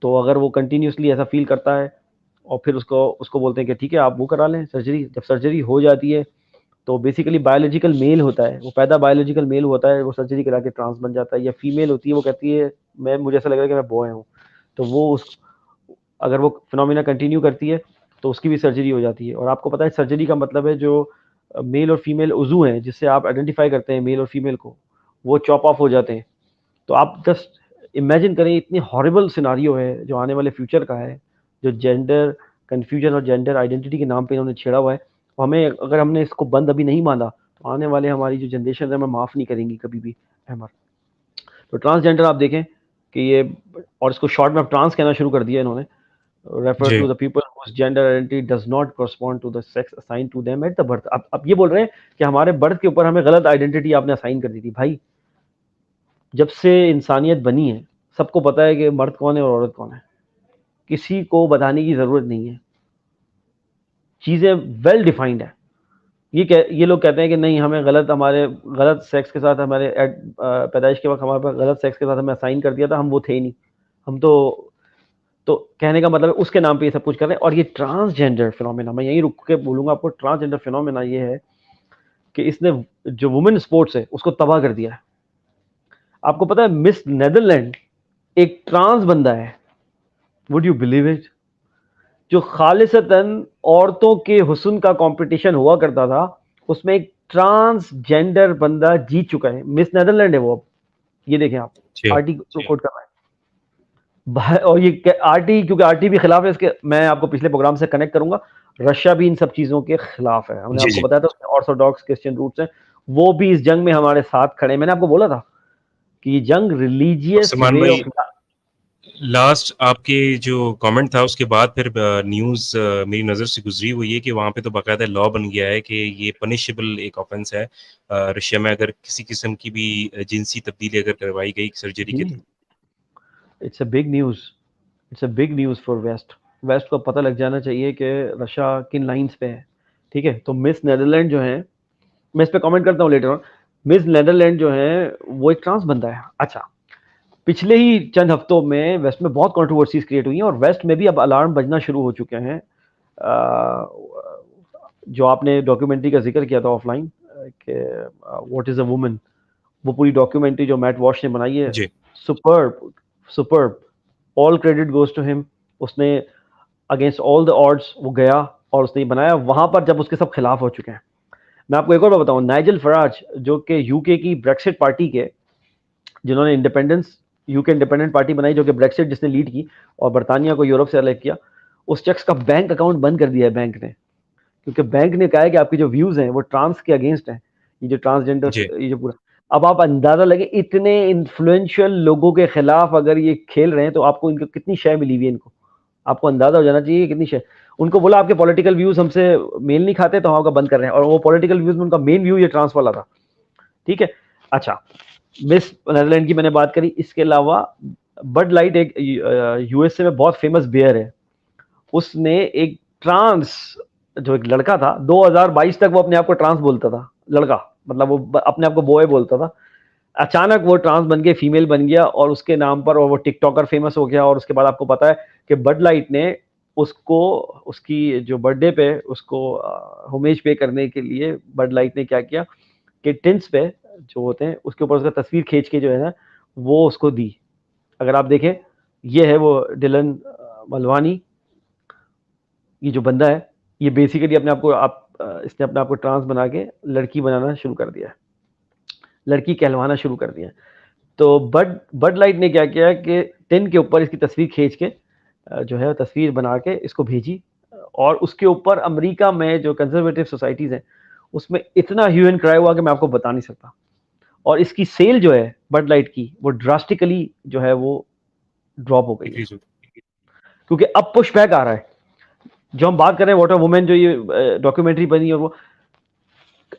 C: तो अगर वो कंटिन्यूसली ऐसा फील करता है, और फिर उसको बोलते हैं कि ठीक है आप वो करा लें सर्जरी। जब सर्जरी हो जाती है तो बेसिकली बायोलॉजिकल मेल होता है, वो पैदा बायोलॉजिकल मेल होता है, वो सर्जरी करा के ट्रांस बन जाता है। या फीमेल होती है, वो कहती है मुझे ऐसा लग रहा है कि मैं बॉय हूँ, तो वो अगर वो फिनोमिना कंटिन्यू करती है तो उसकी भी सर्जरी हो जाती है। और आपको पता है सर्जरी का मतलब है जो मेल और फीमेल उज़ू हैं जिससे आप आइडेंटिफाई करते हैं मेल और फीमेल को, वो चॉप ऑफ हो जाते हैं। तो आप जस्ट इमेजिन करें, इतनी हॉरिबल सिनारियो है जो आने वाले फ्यूचर का है, जो जेंडर कन्फ्यूजन और जेंडर आइडेंटिटी के नाम पे इन्होंने छेड़ा हुआ है। हमें अगर हमने इसको बंद अभी नहीं बांधा तो आने वाले हमारी जो जनरेशन है हमें माफ़ नहीं करेंगी कभी भी अहमद। तो ट्रांसजेंडर आप देखें कि ये, और इसको शॉर्ट में ट्रांस कहना शुरू कर दिया इन्होंने, रेफर
B: जी।
C: To the people whose gender identity does not correspond to the sex assigned to them at the birth। अब ये बोल रहे हैं कि हमारे बर्थ के ऊपर हमें गलत आइडेंटिटी आपने असाइन कर दी थी। भाई जब से इंसानियत बनी है सबको पता है कि मर्द कौन है और औरत कौन है, किसी को बताने की ज़रूरत नहीं है, चीज़ें वेल डिफाइंड है। ये लोग कहते हैं कि नहीं हमें हमारे गलत सेक्स के साथ हमारे पैदाइश के वक्त हमारे पास गलत सेक्स के साथ हमें असाइन कर दिया था, हम वो थे ही नहीं, हम तो कहने का मतलब है उसके नाम पे ये सब कुछ कर रहे हैं। और ये ट्रांसजेंडर फिनोमेना, मैं यहीं रुक के बोलूंगा आपको, ट्रांसजेंडर फिनोमेना ये है कि इसने जो वुमेन स्पोर्ट्स है उसको तबाह कर दिया है। आपको पता है मिस नेदरलैंड एक ट्रांस बंदा है, वुड यू बिलीव इट? जो खालिसतन औरतों के हुस्न का कंपटीशन हुआ करता था उसमें एक ट्रांसजेंडर बंदा जीत चुका है, मिस नेदरलैंड है वो। अब ये देखें आप, आरटी कोट कर रहा है, और ये आरटी, क्योंकि आरटी भी खिलाफ है इसके, मैं आपको पिछले प्रोग्राम से कनेक्ट करूंगा, रशिया भी इन सब चीजों के खिलाफ है। हमने
B: जी,
C: आपको
B: जी।
C: बताया था ऑर्थोडॉक्स क्रिश्चियन रूट्स हैं, वो भी इस जंग में हमारे साथ खड़े। मैंने आपको बोला था कि ये जंग
B: और
C: रिलीजियस
B: सलमान
C: वे
B: भाई,
C: ऑफ,
B: लास्ट आपके जो कमेंट था उसके बाद फिर न्यूज़ मेरी नज़र से गुजरी, वो ये कि वहाँ पे तो बाकायदा लॉ बन गया है कि ये पनिशेबल एक ऑफेंस है रशिया में, अगर किसी किस्म की भी जिनसी तब्दीली अगर करवाई गई सर्जरी के थ्रू।
C: It's a big news, it's a big news for west को पता लग जाना चाहिए कि रशिया किन लाइंस पे है, ठीक है। तो मिस नेदरलैंड जो है, मैं इस पे कमेंट करता हूँ लेटर ऑन, मिस नेदरलैंड जो है वो एक ट्रांस बंदा है। अच्छा, पिछले ही चंद हफ्तों में वेस्ट में बहुत कंट्रोवर्सीज क्रिएट हुई हैं, और वेस्ट में भी अब अलार्म बजना शुरू हो चुके हैं। जो आपने डॉक्यूमेंट्री का जिक्र किया था ऑफलाइन, कि व्हाट इज अ वुमन, वो पूरी डॉक्यूमेंट्री जो मैट वॉश ने बनाई है,
B: जी
C: superb superb, all credit goes to him. उसने अगेंस्ट ऑल द ऑड्स वो गया और उसने ये बनाया वहां पर जब उसके सब खिलाफ हो चुके हैं। मैं आपको एक और बात बताऊं, नाइजल फराज जो कि यूके की ब्रेक्सिट पार्टी के, जिन्होंने इंडिपेंडेंस यूके इंडिपेंडेंट पार्टी बनाई, जो कि ब्रेक्सिट जिसने लीड की और बरतानिया को यूरोप से अलग किया, उस शख्स का बैंक अकाउंट बंद कर दिया है बैंक ने, क्योंकि बैंक ने कहा है कि आपकी जो व्यूज हैं वो ट्रांस के अगेंस्ट हैं, ये जो ट्रांसजेंडर,
B: जी
C: ये जो पूरा। अब आप अंदाजा लगे इतने इन्फ्लुएंशियल लोगों के खिलाफ अगर ये खेल रहे हैं तो आपको इनको कितनी शय मिली हुई है, इनको आपको अंदाजा हो जाना चाहिए कितनी शय। उनको बोला आपके पॉलिटिकल व्यूज हमसे मेल नहीं खाते तो हम आपका बंद कर रहे हैं, और वो पॉलिटिकल व्यूज में उनका मेन व्यू ये ट्रांस वाला था। ठीक है, अच्छा, मिस नेदरलैंड की मैंने बात करी, इसके अलावा बड लाइट एक यूएसए में बहुत फेमस बियर है, उसने एक ट्रांस, जो एक लड़का था 2022 तक वो अपने आप को ट्रांस बोलता था, लड़का मतलब वो अपने आप को बॉय बोलता था, अचानक वो ट्रांस बन के फीमेल बन गया और उसके नाम पर और वो टिकटॉकर फेमस हो गया। और उसके बाद आपको पता है कि बड लाइट ने उसको, उसकी जो बर्थडे पे उसको होमेज पे करने के लिए बड लाइट ने क्या किया कि टिन्स पे जो होते हैं उसके ऊपर उसका तस्वीर खींच के जो है ना वो उसको दी। अगर आप देखें, ये है वो डिलन मलवानी, ये जो बंदा है ये बेसिकली अपने आप को इसने अपने आप को ट्रांस बना के लड़की बनाना शुरू कर दिया है, लड़की कहलवाना शुरू कर दिया है। तो बड लाइट ने क्या किया कि टिन के ऊपर इसकी तस्वीर खींच के जो है तस्वीर बना के इसको भेजी, और उसके ऊपर अमेरिका में जो कंजर्वेटिव सोसाइटीज हैं उसमें इतना ह्यू एंड क्राई हुआ कि मैं आपको बता नहीं सकता। और इसकी सेल जो है बड लाइट की वो ड्रास्टिकली जो है वो ड्रॉप हो गई है,
B: डिक्रीज
C: क्योंकि अब पुश बैक आ रहा है। जो हम बात कर रहे हैं वाटर वुमेन, जो ये डॉक्यूमेंट्री बनी और वो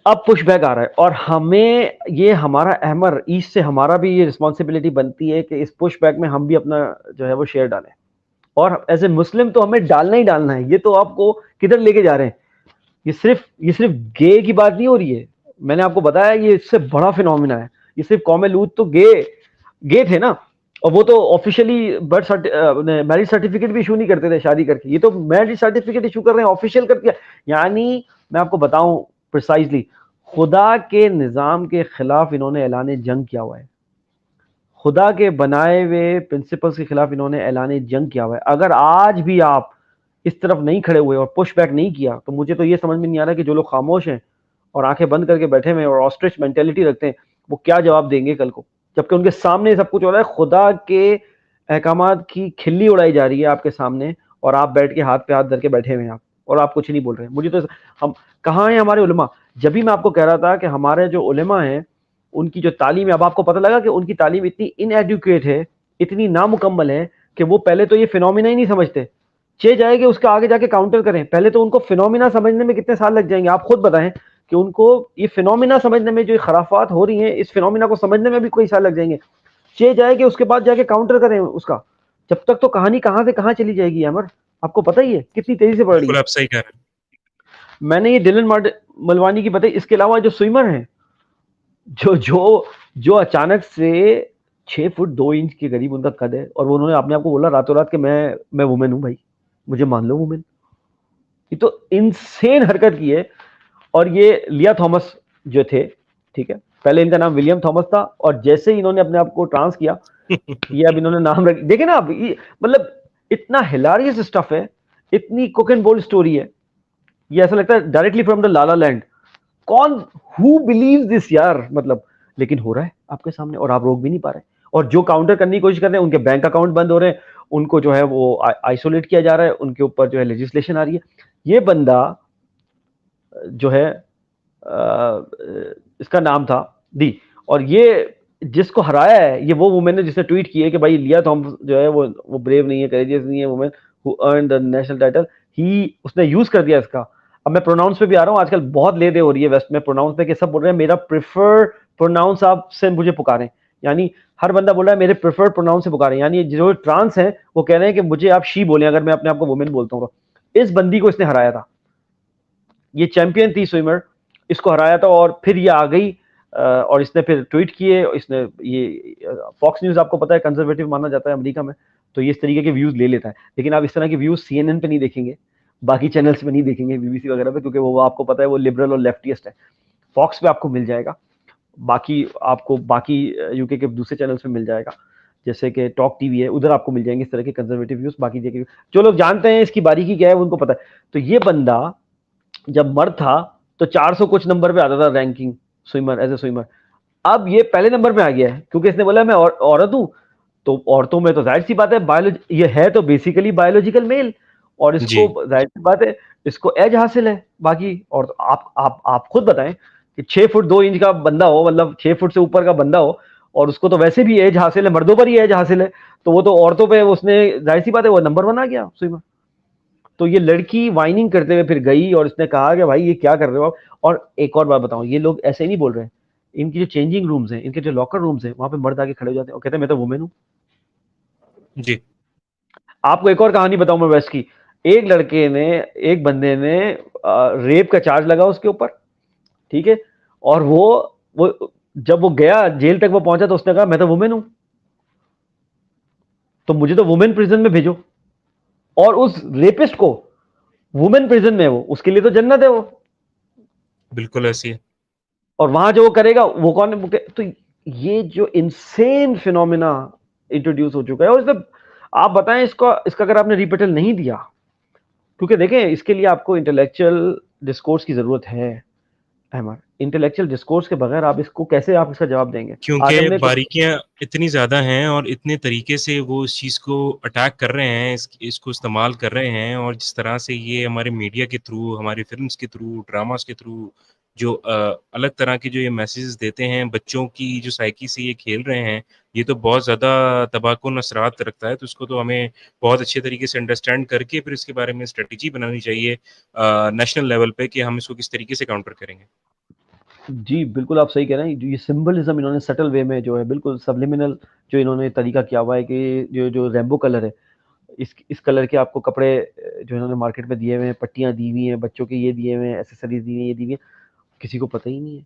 C: अब पुश बैक आ रहा है, और हमें ये हमारा अहमर ईस्ट से हमारा भी ये रिस्पॉन्सिबिलिटी बनती है कि इस पुश बैक में हम भी अपना जो है वो शेयर डालें। और एज ए मुस्लिम तो हमें डालना ही डालना है। ये तो आपको किधर लेके जा रहे हैं, ये सिर्फ गे की बात नहीं हो रही है, मैंने आपको बताया ये इससे बड़ा फिनोमिना है। ये सिर्फ कौम लूत तो गे थे ना, और वो तो ऑफिशियली बर्थ मैरिज सर्टिफिकेट भी इशू नहीं करते थे शादी करके, ये तो मैरिज सर्टिफिकेट इशू कर रहे हैं, ऑफिशियल कर दिया। यानी मैं आपको बताऊं प्रिसाइजली, खुदा के निज़ाम के खिलाफ इन्होंने ऐलान जंग किया हुआ है, खुदा के बनाए हुए प्रिंसिपल्स के खिलाफ इन्होंने ऐलान जंग किया हुआ है। अगर आज भी आप इस तरफ नहीं खड़े हुए और पुश बैक नहीं किया तो मुझे तो ये समझ में नहीं आ रहा कि जो लोग खामोश हैं और आंखें बंद करके बैठे हुए और ऑस्ट्रिच मेंटेलिटी रखते हैं वो क्या जवाब देंगे कल को, जबकि उनके सामने सब कुछ हो रहा है, खुदा के अहकामात की खिल्ली उड़ाई जा रही है आपके सामने, और आप बैठ के हाथ पे हाथ धर के बैठे हुए हैं आप, और आप कुछ नहीं बोल रहे हैं। मुझे तो हम कहाँ हैं हमारे उलमा? जब भी मैं आपको कह रहा था कि हमारे जो उलमा हैं उनकी जो तालीम है, अब आपको पता लगा कि उनकी तालीम इतनी इनएडुकेट है, इतनी नामुकम्मल है कि वो पहले तो ये फिनोमिना ही नहीं समझते, चे जाएंगे उसके आगे जाके काउंटर करें। पहले तो उनको फिनोमिना समझने में कितने साल लग जाएंगे, आप खुद बताएं कि उनको ये फिनोमिना समझने में, जो खराफात हो रही हैं इस फिनोमिना को समझने में भी कोई साल लग जाएंगे। चे जाएंगे उसके बाद जाके काउंटर करें उसका, जब तक तो कहानी कहां से कहां चली जाएगी अमर, आपको पता ही है कितनी तेजी से बढ़ रही
B: बिल्कुल
C: है।
B: आप सही कह रहे हैं।
C: मैंने ये डिलन मलवानी की बताई, इसके अलावा जो स्विमर हैं जो जो जो अचानक से 6 फुट 2 इंच के करीब उनका कद है, और वो उन्होंने अपने आप को बोला रातों रात कि मैं वुमेन हूं भाई, मुझे मान लो वुमेन। ये तो इनसेन हरकत की है। और ये लिया थॉमस जो थे, ठीक है, पहले इनका नाम विलियम थॉमस था, और जैसे ही इन्होंने अपने आप को ट्रांस किया ये अब इन्होंने नाम रख, देखे ना आप, मतलब इतना हिलारियस स्टफ है, इतनी कुक एंड बोल्ड स्टोरी है, ये ऐसा लगता है directly from the Lala land. कौन हु बिलीव दिस यार, मतलब, लेकिन हो रहा है आपके सामने और आप रोक भी नहीं पा रहे। और जो काउंटर करने की कोशिश कर रहे हैं उनके बैंक अकाउंट बंद हो रहे हैं, उनको जो है वो आइसोलेट किया जा रहा है, उनके ऊपर जो है लेजिस्लेशन आ रही है। ये बंदा जो है इसका नाम था दी, और ये जिसको हराया है ये वो वुमेन है जिसने ट्वीट की है कि भाई लिया थॉमस जो है वो ब्रेव नहीं है, करेजियस नहीं है women who earn the national title, ही उसने यूज कर दिया इसका। अब मैं प्रोनाउंस पे भी आ रहा हूँ, आजकल बहुत ले दे हो रही है वेस्ट में प्रोनाउंस पे, कि सब बोल रहे हैं मेरा प्रेफर प्रोनाउंस आप से मुझे पुकारें, यानी हर बंदा बोल रहा है मेरे प्रेफर प्रोनाउंस से पुकारें, यानी जो ट्रांस है वो कह रहे हैं कि मुझे आप शी बोलें अगर मैं अपने आप को वुमेन बोलता हूँ। इस बंदी को इसने हराया था, ये चैंपियन थी स्विमर, इसको हराया था, और फिर ये आ गई और इसने फिर ट्वीट किए, इसने ये फॉक्स न्यूज आपको पता है कंजर्वेटिव माना जाता है अमेरिका में, तो ये इस तरीके के व्यूज ले लेता है। लेकिन आप इस तरह के व्यूज CNN पे नहीं देखेंगे, बाकी चैनल्स पे नहीं देखेंगे, BBC वगैरह पे, क्योंकि वो आपको पता है वो लिबरल और लेफ्टिस्ट है। फॉक्स पे आपको मिल जाएगा, बाकी आपको बाकी यूके के दूसरे चैनल्स पे मिल जाएगा, जैसे कि टॉक टीवी है, उधर आपको मिल जाएंगे इस तरह के कंजर्वेटिव व्यूज। बाकी जगह जो लोग जानते हैं इसकी बारीकी क्या है उनको पता है। तो ये बंदा जब मर्द था तो 400 कुछ नंबर पे आता था ranking swimmer, as a swimmer. अब ये पहले नंबर पे आ गया है क्योंकि इसने बोला मैं औरत हूं, तो औरतों में तो जाहिर सी बात है बायोलॉजी, ये है तो बेसिकली बायोलॉजिकल मेल, और
B: जी
C: इसको जाहिर सी बात है इसको एज हासिल है। बाकी और तो आप खुद बताएं कि 6 फुट 2 इंच का बंदा हो, मतलब 6 फुट से ऊपर का बंदा हो, और उसको तो वैसे भी एज हासिल है, मर्दों पर ही एज हासिल है, तो वो तो औरतों पे उसने जाहिर सी बात है वो नंबर 1 आ गया स्विमर। तो ये लड़की वाइनिंग करते हुए फिर गई और इसने कहा कि भाई ये क्या कर रहे हो आप। और एक और बात बताऊं, ये लोग ऐसे नहीं बोल रहे हैं, इनकी जो चेंजिंग रूम्स हैं, इनके जो लॉकर रूम्स हैं, वहां पे मर्द आके खड़े हो जाते हैं और कहते हैं मैं तो वुमेन हूं।
B: जी
C: आपको एक और कहानी बताऊं मैं वेस्ट की। एक लड़के ने, एक बंदे ने रेप का चार्ज लगा उसके ऊपर, ठीक है, और वो जब वो गया जेल तक वो पहुंचा तो उसने कहा मैं तो वुमेन हूं, तो मुझे तो वुमेन प्रिजन में भेजो। और उस रेपिस्ट को वुमेन प्रिजन में, वो उसके लिए तो जन्नत है वो,
B: बिल्कुल ऐसी है।
C: और वहां जो वो करेगा वो कौन है? तो ये जो इनसेन फिनोमिना इंट्रोड्यूस हो चुका है, और इसमें आप बताएं इसका अगर आपने रिपेटल नहीं दिया, क्योंकि देखें इसके लिए आपको इंटेलेक्चुअल डिस्कोर्स की जरूरत है अहमद। इंटेलेक्चुअल डिस्कोर्स के बगैर आप इसको कैसे आप इसका जवाब देंगे? आज
B: क्योंकि
C: हमने
B: बारीकियां इतनी ज़्यादा हैं और इतने तरीके से वो इस चीज़ को अटैक कर रहे हैं, इसको इस्तेमाल कर रहे हैं, और जिस तरह से ये हमारे मीडिया के थ्रू, हमारी फिल्म्स के थ्रू, ड्रामास के थ्रू जो अलग तरह के जो ये मैसेजेस देते हैं, बच्चों की जो साइकी से ये खेल रहे हैं, ये तो बहुत ज़्यादा तबाहकुन असरात रखता है। तो इसको तो हमें बहुत अच्छे तरीके से अंडरस्टैंड करके फिर इसके बारे में स्ट्रेटजी बनानी चाहिए नेशनल लेवल पे कि हम इसको किस तरीके से काउंटर करेंगे।
C: जी बिल्कुल आप सही कह रहे हैं। ये सिंबलिज्म इन्होंने सटल वे में जो है बिल्कुल सबलिमिनल जो इन्होंने तरीका किया हुआ है कि जो जो रेम्बो कलर है, इस कलर के आपको कपड़े जो इन्होंने मार्केट में दिए हुए हैं, पट्टियां दी हुई हैं बच्चों के, ये दिए हुए हैं, एसेसरीज दी हुई हैं, ये दी हुई हैं, किसी को पता ही नहीं है।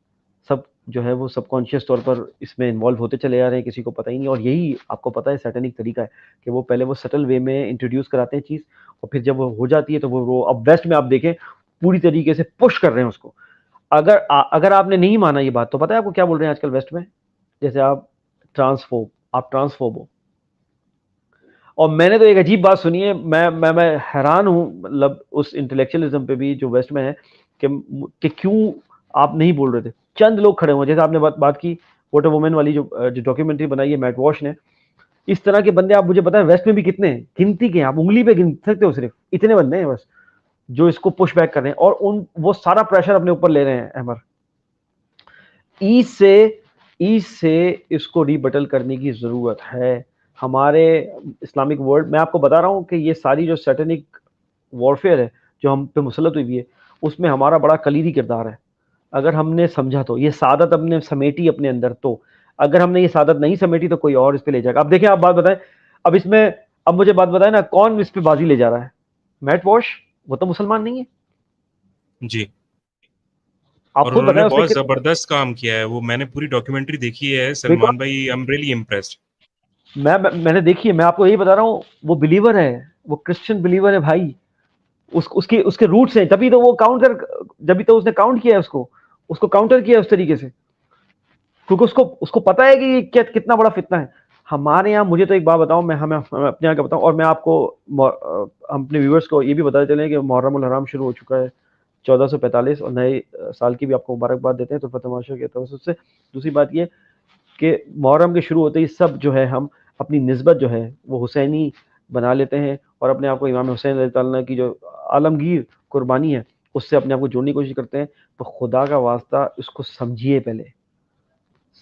C: सब जो है वो सबकॉन्शियस तौर पर इसमें इन्वॉल्व होते चले जा रहे हैं, किसी को पता ही नहीं। और यही आपको पता है सैटेनिक तरीका है कि वो पहले वो सटल वे में इंट्रोड्यूस कराते हैं चीज़, और फिर जब वो हो जाती है तो वो अब वेस्ट में आप देखें पूरी तरीके से पुश कर रहे हैं उसको। अगर आपने नहीं माना ये बात, तो पता है आपको क्या बोल रहे हैं आजकल वेस्ट में? जैसे आप ट्रांसफोब हो। और मैंने तो एक अजीब बात सुनी है, मैं हैरान हूं, मतलब उस इंटेलेक्चुअलिज्म पे भी जो वेस्ट में है, कि क्यों आप नहीं बोल रहे थे। चंद लोग खड़े हुए, जैसे आपने बात की वोट वुमेन वाली जो डॉक्यूमेंट्री बनाई है मैट वॉश ने, इस तरह के बंदे आप मुझे बताएं वेस्ट में भी कितने हैं? गिनती के हैं, आप उंगली पे गिन सकते हो, सिर्फ इतने बंदे हैं बस जो इसको पुश बैक कर रहे हैं, और वो सारा प्रेशर अपने ऊपर ले रहे हैं अहमद। ईस्ट से इसको रिबटल करने की जरूरत है। हमारे इस्लामिक वर्ल्ड, मैं आपको बता रहा हूं कि ये सारी जो सैटेनिक वॉरफेयर है जो हम पे मुसलत हुई है, उसमें हमारा बड़ा कलीदी किरदार है। अगर हमने समझा तो, ये सादत हमने समेटी अपने अंदर, तो अगर हमने ये सादत नहीं समेटी तो कोई और इस पे ले जाएगा। अब देखें, आप बात बताएं, अब इसमें, अब मुझे बात बताएं ना, कौन इस पे बाजी ले जा रहा है? मैट वॉश, वो तो मुसलमान नहीं है।
B: जी,
C: आप
B: और
C: खुद
B: उन्होंने
C: बताएं उसने
B: बहुत ज़बरदस्त काम किया है। वो मैंने पूरी डॉक्यूमेंट्री देखी है,
C: देखो,
B: सलमान भाई, आई एम रियली इम्प्रेस्ड।
C: मैंने देखी है, मैं आपको यही बता रहा हूँ, वो बिलीवर है, वो क्रिश्चियन बिलीवर है भाई। उसके रूट्स हैं, तभी तो वो जब भी तो उसने काउंट किया है उसको काउंटर किया है उस तरीके से, क्योंकि उसको पता है कि ये कितना बड़ा फितना है हमारे यहाँ। मुझे तो एक बात बताऊं, मैं अपने यहाँ का बताऊं, और मैं आपको हम अपने व्यूअर्स को ये भी बताते चलें कि मुहर्रम हराम शुरू हो चुका है 1445, और नए साल की भी आपको मुबारकबाद देते हैं तो तमाशा के तवज्जुह से। दूसरी बात ये कि मुहर्रम के शुरू होते ही सब जो है हम अपनी निस्बत जो है वो हुसैनी बना लेते हैं, और अपने आप को इमाम हुसैन रज़ी अल्लाह की जो आलमगीर कुर्बानी है उससे अपने आप को जोड़ने की कोशिश करते हैं। तो खुदा का वास्ता इसको समझिए, पहले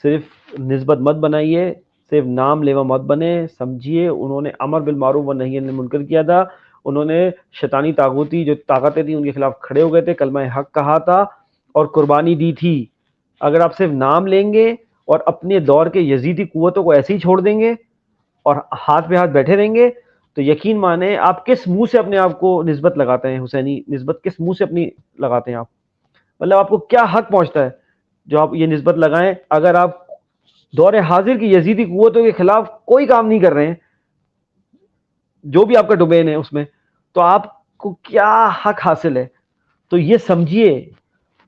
C: सिर्फ निस्बत मत बनाइए, सिर्फ नाम लेवा मत बने, समझिए उन्होंने अमर बिल मारूफ व नही अनिल मुनकर किया था। उन्होंने शैतानी तागूती जो ताकतें थी उनके खिलाफ खड़े हो गए थे, कलमा हक कहा था और कुर्बानी दी थी। अगर आप सिर्फ नाम लेंगे और अपने दौर के यजीदी कुव्वतों को ऐसे ही छोड़ देंगे और हाथ पे हाथ बैठे रहेंगे, तो यकीन माने आप किस मुंह से अपने आप को निस्बत लगाते हैं, हुसैनी निस्बत किस मुंह से अपनी लगाते हैं आप? मतलब आपको क्या हक पहुंचता है जो आप ये निस्बत लगाएं? अगर आप दौरे हाजिर की यजीदी कुव्वतों के खिलाफ कोई काम नहीं कर रहे हैं, जो भी आपका डोमेन है उसमें, तो आपको क्या हक हासिल है? तो ये समझिए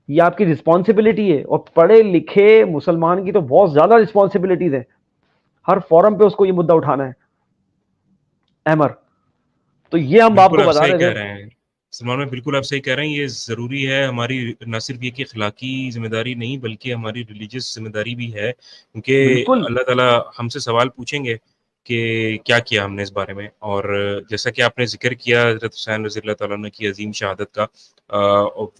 C: ये आपकी रिस्पॉन्सिबिलिटी है, और पढ़े लिखे मुसलमान की तो बहुत ज्यादा रिस्पॉन्सिबिलिटीज है, हर फोरम पे उसको ये मुद्दा उठाना है अहमर। तो ये हम
B: बिल्कुल
C: आपको
B: आप
C: बता
B: सही
C: रहे
B: कह
C: थे।
B: रहे हैं सलमान में, बिल्कुल आप सही कह रहे हैं। ये ज़रूरी है हमारी, न सिर्फ ये कि अखलाकी जिम्मेदारी नहीं बल्कि हमारी रिलीजियस जिम्मेदारी भी है, क्योंकि
C: बिल्कुल।
B: अल्लाह ताला हमसे सवाल पूछेंगे कि क्या किया हमने इस बारे में। और जैसा कि आपने जिक्र किया हज़रत हुसैन रज़ी अल्लाह तआला अन्हु की अजीम शहादत का,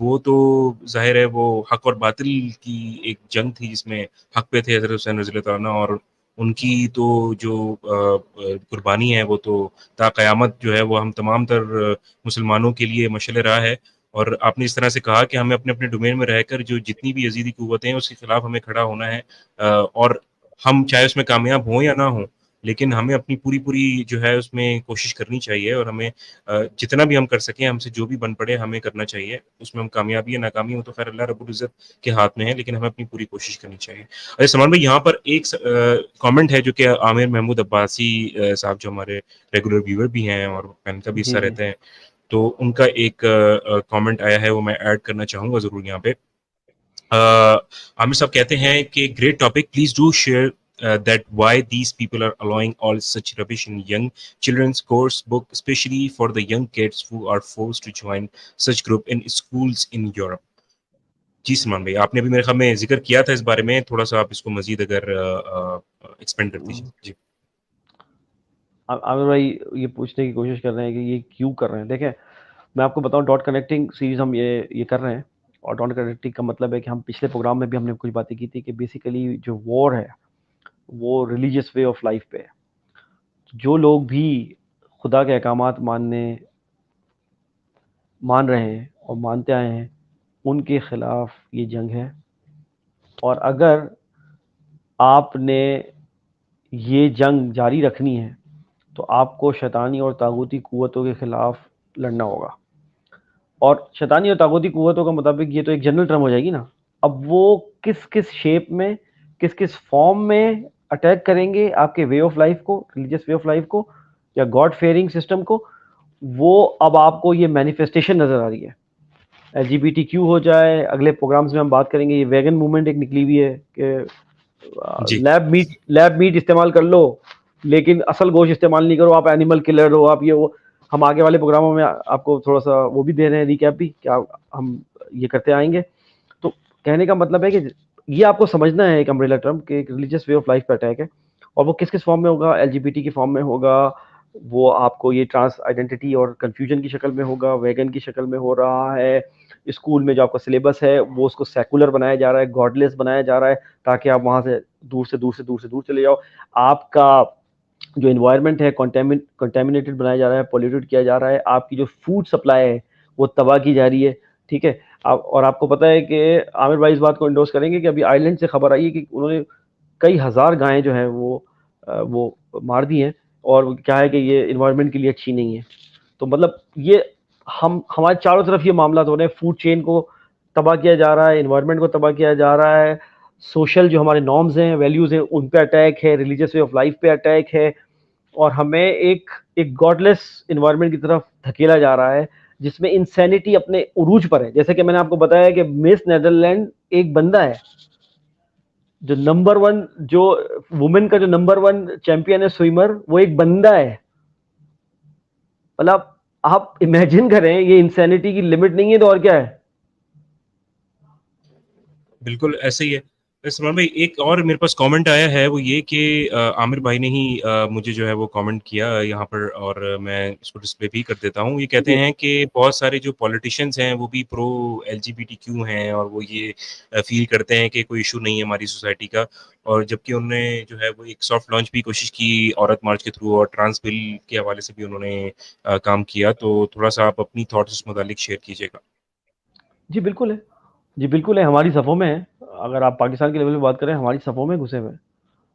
B: वो तो ज़ाहिर है वो हक और बातिल की एक जंग थी जिसमें हक पे थे हज़रत हुसैन रज़ी अल्लाह तआला अन्हु, और उनकी तो जो कुर्बानी है वो तो ता क़यामत जो है वो हम तमाम तर मुसलमानों के लिए मशअल राह है। और आपने इस तरह से कहा कि हमें अपने अपने डोमेन में रहकर जो जितनी भी यजीदी कुव्वतें हैं उसके खिलाफ हमें खड़ा होना है, और हम चाहे उसमें कामयाब हों या ना हों, लेकिन हमें अपनी पूरी पूरी जो है उसमें कोशिश करनी चाहिए, और हमें जितना भी हम कर सकें, हमसे जो भी बन पड़े हमें करना चाहिए। उसमें हम कामयाबी या नाकामी हो तो खैर अल्लाह रब्बुल इज़्ज़त के हाथ में है, लेकिन हमें अपनी पूरी कोशिश करनी चाहिए। अरे सलमान भाई, यहाँ पर एक कमेंट है जो कि आमिर महमूद अब्बासी साहब जो हमारे रेगुलर व्यूअर भी हैं और पैनल का भी हिस्सा
C: जी जी।
B: रहते हैं, तो उनका एक कमेंट आया है, वो मैं ऐड करना चाहूँगा ज़रूर यहाँ पे। आमिर साहब कहते हैं कि great topic, please do share that why these people are allowing all such rubbish in young children's course book, especially for the young kids who are forced to join such group in schools in Europe। जी सलमान भाई, आपने अभी मेरे ख्याल में जिक्र किया था इस बारे में, थोड़ा सा आप इसको मजीद अगर एक्सपेंड कर दीजिए जी।
C: आमिर भाई ये पूछने की कोशिश कर रहे हैं कि ये क्यों कर रहे हैं। देखें, मैं आपको बताऊं, डॉट कनेक्टिंग सीरीज हम ये कर रहे हैं, और डॉट कनेक्टिंग का मतलब है कि हम पिछले प्रोग्राम में भी हमने कुछ बातें की थी कि बेसिकली जो वॉर है वो रिलीजियस वे ऑफ लाइफ पे है। जो लोग भी खुदा के अहकामात मान रहे हैं और मानते आए हैं, उनके खिलाफ ये जंग है। और अगर आपने ये जंग जारी रखनी है तो आपको शैतानी और तागूती कुव्वतों के खिलाफ लड़ना होगा। और शैतानी और तागूती कुव्वतों का मुताबिक ये तो एक जनरल टर्म हो जाएगी ना। अब वो किस किस शेप में, किस किस फॉर्म में अटैक करेंगे आपके वे ऑफ लाइफ को, रिलीजियस वे ऑफ लाइफ को, या गॉड फेयरिंग सिस्टम को, वो अब आपको ये मैनिफेस्टेशन नजर आ रही है। LGBTQ हो जाए, अगले प्रोग्राम्स में हम बात करेंगे। ये वेगन मूवमेंट एक निकली हुई है कि
B: जी
C: लैब मीट इस्तेमाल कर लो, लेकिन असल गोश्त इस्तेमाल नहीं करो, आप एनिमल किलर हो, आप ये वो। हम आगे वाले प्रोग्रामों में आपको थोड़ा सा वो भी दे रहे हैं, रिकैप भी, क्या हम ये करते आएंगे। तो कहने का मतलब है कि ये आपको समझना है एक अम्ब्रेला टर्म के रिलीजियस वे ऑफ लाइफ पे अटैक है। और वो किस किस फॉर्म में होगा, LGBT की फॉर्म में होगा, वो आपको ये ट्रांस आइडेंटिटी और कंफ्यूजन की शक्ल में होगा, वेगन की शक्ल में हो रहा है, स्कूल में जो आपका सिलेबस है वो उसको सेकुलर बनाया जा रहा है, गॉडलेस बनाया जा रहा है, ताकि आप वहां से दूर चले जाओ। आपका जो इन्वायरमेंट है कंटेमिनेटेड बनाया जा रहा है, पोल्यूटेड किया जा रहा है, आपकी जो फूड सप्लाई है वो तबाह की जा रही है। ठीक है। आप, और आपको पता है कि आमिर भाई इस बात को इंडोर्स करेंगे कि अभी आयरलैंड से खबर आई है कि उन्होंने कई हजार गायें जो हैं वो मार दी हैं, और क्या है कि ये इन्वायरमेंट के लिए अच्छी नहीं है। तो मतलब ये हम हमारे चारों तरफ ये मामला हो रहे हैं, फूड चेन को तबाह किया जा रहा है, इन्वायरमेंट को तबाह किया जा रहा है, सोशल जो हमारे नॉर्म्स हैं, वैल्यूज हैं, उन पे अटैक है, रिलीजियस वे ऑफ लाइफ पे अटैक है, और हमें एक एक गॉडलेस इन्वायरमेंट की तरफ धकेला जा रहा है, जिसमें इंसैनिटी अपने उरूज पर है। जैसे कि मैंने आपको बताया कि मिस नेदरलैंड एक बंदा है, जो नंबर वन, जो वुमेन का जो नंबर वन चैंपियन है स्विमर, वो एक बंदा है। मतलब आप इमेजिन करें, ये इंसैनिटी की लिमिट नहीं है तो और क्या है।
B: बिल्कुल ऐसे ही है। सलमान भाई, एक और मेरे पास कमेंट आया है, वो ये कि आमिर भाई ने ही मुझे जो है वो कमेंट किया यहाँ पर, और मैं इसको डिस्प्ले भी कर देता हूँ। ये कहते
C: जी
B: हैं कि बहुत सारे जो पॉलिटिशियंस हैं वो भी प्रो LGBTQ हैं, और वो ये फील करते हैं कि कोई इशू नहीं है हमारी सोसाइटी का, और जबकि उन्होंने जो है वो एक सॉफ्ट लॉन्च भी कोशिश की औरत मार्च के थ्रू, और ट्रांस बिल के हवाले से भी उन्होंने काम किया। तो थोड़ा सा आप अपनी थॉट्स उस मुतालिक शेयर कीजिएगा।
C: जी बिल्कुल है। जी बिल्कुल है, हमारी सफ़ों में है। अगर आप पाकिस्तान के लेवल पे बात करें, हमारी सफ़ों में घुसे हुए हैं।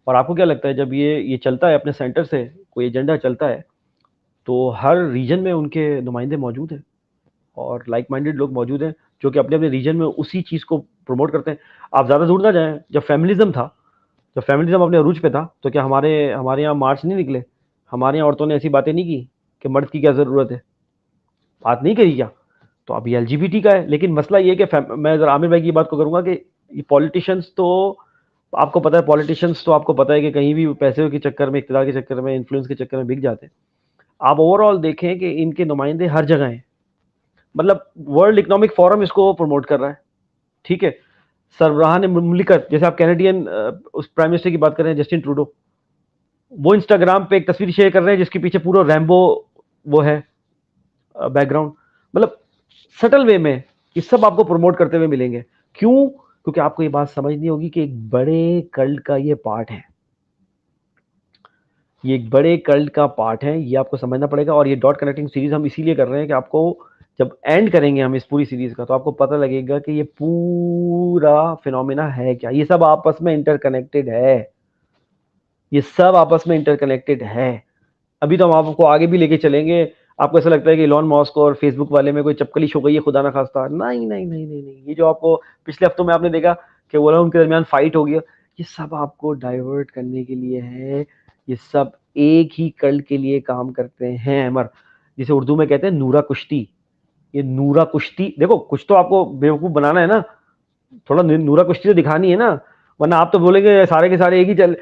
C: और आपको क्या लगता है, जब ये चलता है अपने सेंटर से, कोई एजेंडा चलता है, तो हर रीजन में उनके नुमाइंदे मौजूद हैं, और लाइक माइंडेड लोग मौजूद हैं जो कि अपने अपने रीजन में उसी चीज़ को प्रमोट करते हैं। आप ज़्यादा दूर ना जाएं, जब फेमिनिज्म था, जब फेमिनिज्म अपने अरूज पे था, तो क्या हमारे हमारे यहाँ मार्च नहीं निकले? हमारे यहाँ औरतों ने ऐसी बातें नहीं की कि मर्द की क्या ज़रूरत है? बात नहीं करी क्या? तो अब ये एलजीबीटी का है, लेकिन मसला ये है कि मैं जरा आमिर भाई की बात को करूंगा कि ये पॉलिटिशियंस तो आपको पता है, पॉलिटिशियंस तो आपको पता है कि कहीं भी पैसे के चक्कर में, इक़्तिदार के चक्कर में, इन्फ्लुएंस के चक्कर में बिक जाते हैं। आप ओवरऑल देखें कि इनके नुमाइंदे हर जगह हैं, मतलब वर्ल्ड इकोनॉमिक फोरम इसको प्रमोट कर रहा है, ठीक है। सरबराहान मुमलिकत, जैसे आप कैनेडियन उस प्राइम मिनिस्टर की बात कर रहे हैं जस्टिन ट्रूडो, वो इंस्टाग्राम पे एक तस्वीर शेयर कर रहे हैं जिसके पीछे पूरा रैम्बो वो है बैकग्राउंड, मतलब सटल वे में ये सब आपको प्रमोट करते हुए मिलेंगे। क्यों? क्योंकि आपको ये बात समझनी होगी कि एक बड़े कल्ट का ये पार्ट है, ये एक बड़े कल्ट का पार्ट है, ये आपको समझना पड़ेगा। और ये डॉट कनेक्टिंग सीरीज हम इसीलिए कर रहे हैं कि आपको जब एंड करेंगे हम इस पूरी सीरीज का, तो आपको पता लगेगा कि ये पूरा फिनोमेना है क्या। ये सब आपस में इंटरकनेक्टेड है, ये सब आपस में इंटरकनेक्टेड है। अभी तो हम आपको आगे भी लेके चलेंगे। आपको ऐसा लगता है कि इलॉन मस्क और फेसबुक वाले में कोई चपकलिश हो गई है, खुदा ना खास्ता। नहीं नहीं नहीं नहीं नहीं, ये जो आपको पिछले हफ्तों में आपने देखा कि वो उनके दरमियान फाइट हो गया, ये सब आपको डाइवर्ट करने के लिए है। ये सब एक ही कल्ट के लिए काम करते हैं अमर, जिसे उर्दू में कहते हैं नूरा कुश्ती। ये नूरा कुश्ती, देखो कुछ तो आपको बेवकूफ बनाना है ना, थोड़ा नूरा कुश्ती तो दिखानी है ना, वरना आप तो बोलेंगे सारे के सारे एक ही चल।